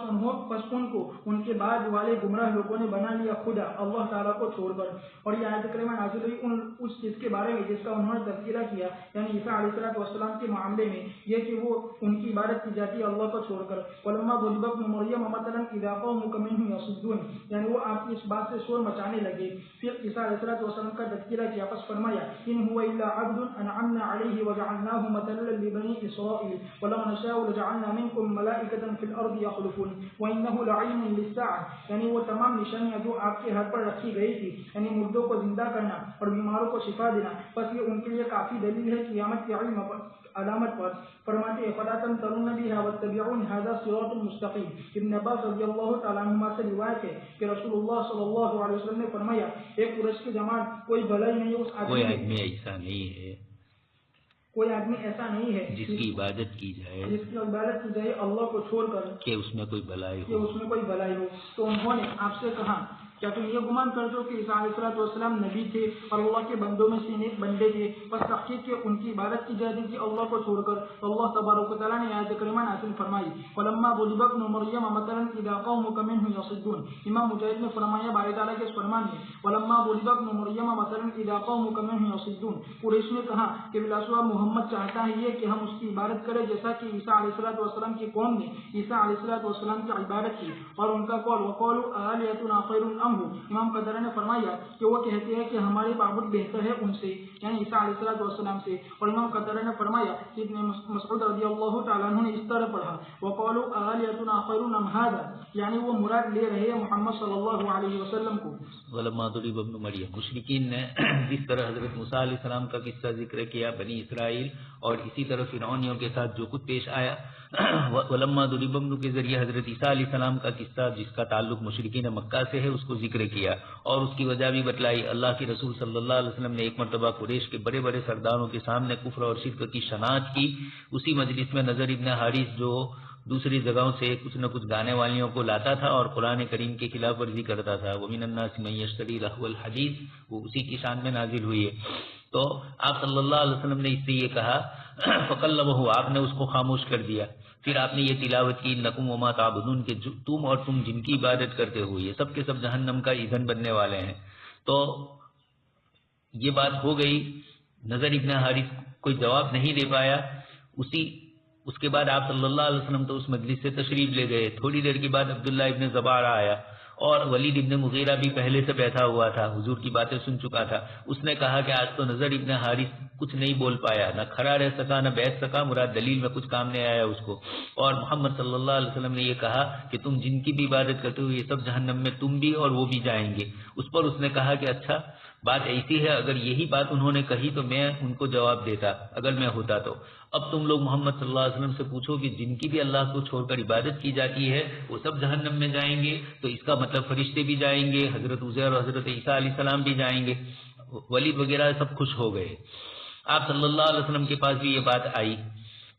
S1: ان کو ان کے بعد والے گمراہ لوگوں نے بنا لیا خدا اللہ تعالیٰ کو چھوڑ کر۔ اور یہ آیت کریمہ نازل ہوئی اس چیز کے بارے میں جس کا انہوں نے تذکرہ کیا، یعنی عیسیٰ علیہ السلام کے معاملے میں یہ کہ وہ ان کی عبادت کی جاتی ہے اللہ کو چھوڑ کر۔ وَلَمَّا ضُرِبَ ابْنُ مَرْيَمَ مَثَلًا إِذَا قَوْمُكَ مِنْهُ يَصُدُّونَ، یعنی وہ آپ کی اس بات سے شور مچانے لگے۔ پھر عیسیٰ علیہ السلام کا تذکرہ کیا، پس فرمایا إِنْ هُوَ إِلَّا عَبْدٌ أَنْعَمْنَا عَلَيْهِ وَجَعَلْنَاهُ مَثَلًا لِبَنِي إِسْرَائِيلَ وَلَوْ نَشَاءُ لَجَعَلْنَا مِنْكُمْ مَلَائِكَةً فِي الْأَرْضِ يَخْلُفُونَ وَإِنَّهُ لَعِلْمٌ لِلسَّاعَةِ، یعنی وہ تمام نشانیاں جو آپ کے ہاتھ پر رکھی گئی تھی، یعنی مردوں کو زندہ کرنا اور بیماروں کو شفا دینا، بس یہ ان کے لیے کافی دلیل ہے قیامت کے علم علامت پر۔ فرماتے ہیں فَلَا تَمْتَرُونَ بِهَا وَاتَّبِعُونِ هَذَا صِرَاطٌ مُسْتَقِيمٌ۔ ابن عباس رضی اللہ تعالیٰ عنہما سے روایت ہے کہ رسول اللہ صلی اللہ علیہ وسلم نے فرمایا ایک قریش کی جماعت کوئی بھلائی نہیں اس
S2: کوئی آدمی ایسا نہیں ہے،
S1: کوئی آدمی ایسا نہیں ہے
S2: جس کی عبادت کی
S1: جائے اللہ کو چھوڑ کر
S2: کہ اس میں کوئی بھلائی
S1: ہو۔ تو انہوں نے آپ سے کہا کیا تم یہ گمان کرتے ہو کہ عیسیٰ علیہ السلام نبی تھے اور اللہ کے بندوں میں سے نیک بندے تھے، بس تحقیق کہ ان کی عبادت کی جاتی تھی اللہ کو چھوڑ کر۔ تو اللہ تبارک و تعالیٰ نے آیت کریمہ نازل فرمائی وَلَمَّا ضُرِبَ ابْنُ مَرْيَمَ مَثَلًا إِذَا قَوْمُكَ مِنْهُ يَصُدُّونَ۔ امام مجاہد نے فرمایا باری تعالیٰ کے فرمان میں وَلَمَّا ضُرِبَ ابْنُ مَرْيَمَ مَثَلًا إِذَا قَوْمُكَ مِنْهُ يَصُدُّونَ۔ قریش نے کہا کہ بلاشبہ محمد چاہتا ہے یہ کہ ہم اس کی عبادت کریں جیسا کہ عیسیٰ علیہ السلام کی قوم نے عیسیٰ علیہ السلام کی عبادت کی، اور ان کا قول وَقَالُوا آلِهَتُنَا خَيْرٌ أَمْ هُوَ۔ امام نے فرمایا کہ وہ کہتے ہیں کہ ہمارے معبود بہتر ہے ان سے، یعنی عیسیٰ علیہ السلام سے۔ اور امام قتادہ نے فرمایا کہ ابن مسعود رضی اللہ تعالیٰ عنہ نے اس طرح پڑھا وَقَالُوا آلِهَتُنَا خَيْرٌ أَمْ هَذَا، یعنی وہ مراد لے رہے ہیں محمد صلی اللہ علیہ وسلم کو۔
S2: وَلَمَّا ضُرِبَ ابْنُ مَرْيَمَ، مشرکین نے جس طرح حضرت موسیٰ علیہ السلام کا قصہ ذکر کیا بنی اسرائیل، اور اسی طرح فرعونیوں کے ساتھ جو کچھ پیش آیا، وَلَمَّا ضُرِبَ ابْنُ کے ذریعے حضرت عیسیٰ علیہ السلام کا قصہ جس کا تعلق مشرکین مکہ سے ہے اس کو ذکر کیا، اور اس کی وجہ بھی بتلائی۔ اللہ کے رسول صلی اللہ علیہ وسلم نے ایک مرتبہ قریش کے بڑے بڑے سرداروں کے سامنے کفر اور شرک کی شناعت کی۔ اسی مجلس میں نضر ابن حارث جو دوسری جگہوں سے کچھ نہ کچھ گانے والیوں کو لاتا تھا اور قرآن کریم کے خلاف ورزی کرتا تھا، وَمِنَ النَّاسِ مَن يَشْتَرِي لَهْوَ الْحَدِيثِ، وہ اسی کی شان میں نازل ہوئی ہے۔ تو آپ صلی اللہ علیہ وسلم نے اس سے یہ کہا فَقَلَّبَهُ، آپ نے اس کو خاموش کر دیا۔ پھر آپ نے یہ تلاوت کی إِنَّكُمْ وَمَا تَعْبُدُونَ کہ تم اور تم جن کی عبادت کرتے ہو یہ سب کے سب جہنم کا ایندھن بننے والے ہیں۔ تو یہ بات ہو گئی، نضر ابن حارث کوئی جواب نہیں دے پایا۔ اس کے بعد آپ صلی اللہ علیہ وسلم تو اس مجلس سے تشریف لے گئے۔ تھوڑی دیر کے بعد عبداللہ ابن زبارہ آیا، اور ولید ابن مغیرہ بھی پہلے سے بیٹھا ہوا تھا، حضور کی باتیں سن چکا تھا۔ اس نے کہا کہ آج تو نضر ابن حارث کچھ نہیں بول پایا، نہ کھڑا رہ سکا نہ بیٹھ سکا، مراد دلیل میں کچھ کام نہیں آیا اس کو۔ اور محمد صلی اللہ علیہ وسلم نے یہ کہا کہ تم جن کی بھی عبادت کرتے ہو یہ سب جہنم میں تم بھی اور وہ بھی جائیں گے۔ اس پر اس نے کہا کہ اچھا بات ایسی ہے، اگر یہی بات انہوں نے کہی تو میں ان کو جواب دیتا اگر میں ہوتا تو۔ اب تم لوگ محمد صلی اللہ علیہ وسلم سے پوچھو کہ جن کی بھی اللہ کو چھوڑ کر عبادت کی جاتی ہے وہ سب جہنم میں جائیں گے، تو اس کا مطلب فرشتے بھی جائیں گے، حضرت عزیر اور حضرت عیسیٰ علیہ السلام بھی جائیں گے۔ ولید وغیرہ سب خوش ہو گئے۔ آپ صلی اللہ علیہ وسلم کے پاس بھی یہ بات آئی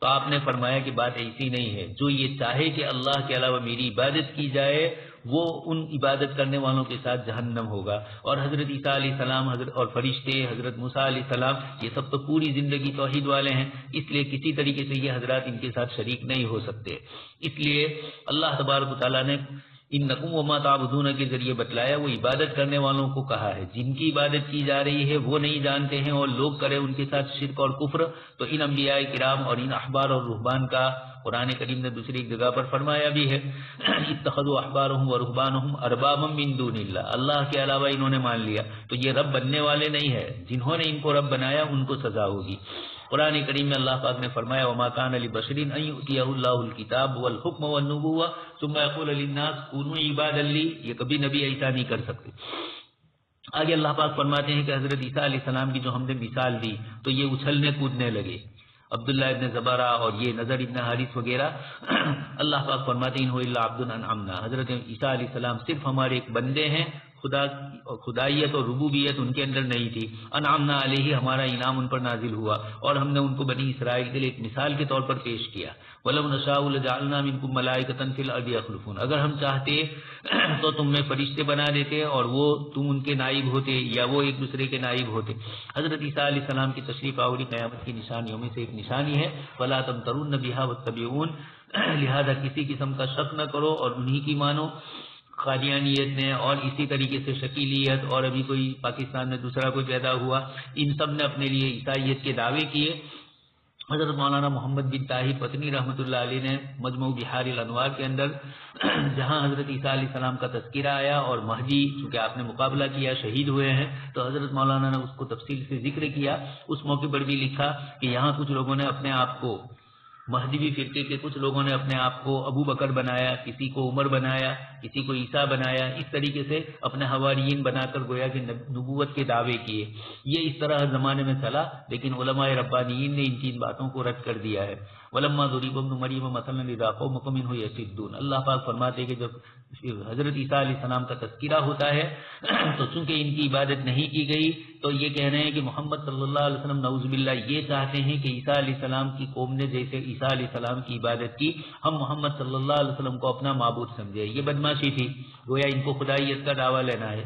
S2: تو آپ نے فرمایا کہ بات ایسی نہیں ہے، جو یہ چاہے کہ اللہ کے علاوہ میری عبادت کی جائے وہ ان عبادت کرنے والوں کے ساتھ جہنم ہوگا۔ اور حضرت عیسیٰ علیہ السلام اور فرشتے، حضرت موسیٰ علیہ السلام، یہ سب تو پوری زندگی توحید والے ہیں، اس لیے کسی طریقے سے یہ حضرات ان کے ساتھ شریک نہیں ہو سکتے۔ اس لیے اللہ تبارک و تعالیٰ نے انکم وما تعبدون کے ذریعے بتلایا، وہ عبادت کرنے والوں کو کہا ہے، جن کی عبادت کی جا رہی ہے وہ نہیں جانتے ہیں اور لوگ کرے ان کے ساتھ شرک اور کفر، تو ان انبیاء کرام اور ان احبار اور رہبان کا قرآن کریم نے دوسری ایک جگہ پر فرمایا بھی ہے اتخذوا احبارهم ورهبانهم اربابا من دون اللہ، اللہ کے علاوہ انہوں نے مان لیا، تو یہ رب بننے والے نہیں ہے، جنہوں نے ان کو رب بنایا ان کو سزا ہوگی۔ قرآن کریم میں اللہ پاک نے فرمایا وما كان لبشر ان يؤتيه الله الكتاب والحكم والنبوة ثم يقول للناس كونوا عبادا لي، یہ کبھی نبی ایسا نہیں کر سکتے۔ آگے اللہ پاک فرماتے ہیں کہ حضرت عیسیٰ علیہ السلام کی جو ہم نے مثال دی تو یہ اچھلنے کودنے لگے، عبداللہ ابن زبارہ اور یہ نضر ابن حارث وغیرہ۔ اللہ پاک فرماتے ہیں انہ الا عبد انعمنا، حضرت عیسیٰ علیہ السلام صرف ہمارے ایک بندے ہیں خدائیت اور ربوبیت ان کے اندر نہیں تھی. انعمنا علیہ، ہمارا انعام ان پر نازل ہوا اور ہم نے ان کو بنی اسرائیل کے لیے ایک مثال کے طور پر پیش کیا. وَلَوْ نَشَاءُ لَجَعَلْنَا مِنْكُمْ مَلَائِكَةً فِي الْأَرْضِ يَخْلُفُونَ، اگر ہم چاہتے تو تم میں فرشتے بنا دیتے اور وہ تم ان کے نائب ہوتے یا وہ ایک دوسرے کے نائب ہوتے. حضرت عیسیٰ علیہ السلام کی تشریف آوری قیامت کی نشانیوں میں سے ایک نشانی ہے. وَلَا تَمْتَرُنَّ بِهَا وَاتَّبِعُونِ، لہذا کسی قسم کا شک نہ کرو اور انہی کی مانو. قادیانیت نے اور اسی طریقے سے شکیلیت اور ابھی کوئی پاکستان میں دوسرا کوئی پیدا ہوا، ان سب نے اپنے لیے عیسائیت کے دعوے کیے. حضرت مولانا محمد بن طاہر پتنی رحمۃ اللہ علیہ نے مجموع بحار الانوار کے اندر جہاں حضرت عیسیٰ علیہ السلام کا تذکرہ آیا اور مہدی چونکہ آپ نے مقابلہ کیا شہید ہوئے ہیں تو حضرت مولانا نے اس کو تفصیل سے ذکر کیا. اس موقع پر بھی لکھا کہ یہاں کچھ لوگوں نے اپنے آپ کو، مہدوی فرقے کے کچھ لوگوں نے اپنے آپ کو ابو بکر بنایا، کسی کو عمر بنایا، کسی کو عیسیٰ بنایا، اس طریقے سے اپنے حواریین بنا کر گویا کہ نبوت کے دعوے کیے. یہ اس طرح زمانے میں چلا، لیکن علماء ربانیین نے ان کی ان باتوں کو رد کر دیا ہے. ولما ضرب ابن مریم مثلا اذا قومكم منه يصدون، اللہ پاک فرماتے ہیں کہ جب حضرت عیسیٰ علیہ السلام کا تذکرہ ہوتا ہے تو چونکہ ان کی عبادت نہیں کی گئی تو یہ کہہ رہے ہیں کہ محمد صلی اللہ علیہ وسلم نعوذ باللہ یہ چاہتے ہیں کہ عیسیٰ علیہ السلام کی قوم نے جیسے عیسیٰ علیہ السلام کی عبادت کی ہم محمد صلی اللہ علیہ وسلم کو اپنا معبود سمجھے. یہ بدماشی تھی، گویا ان کو خدائیت کا دعویٰ لینا ہے.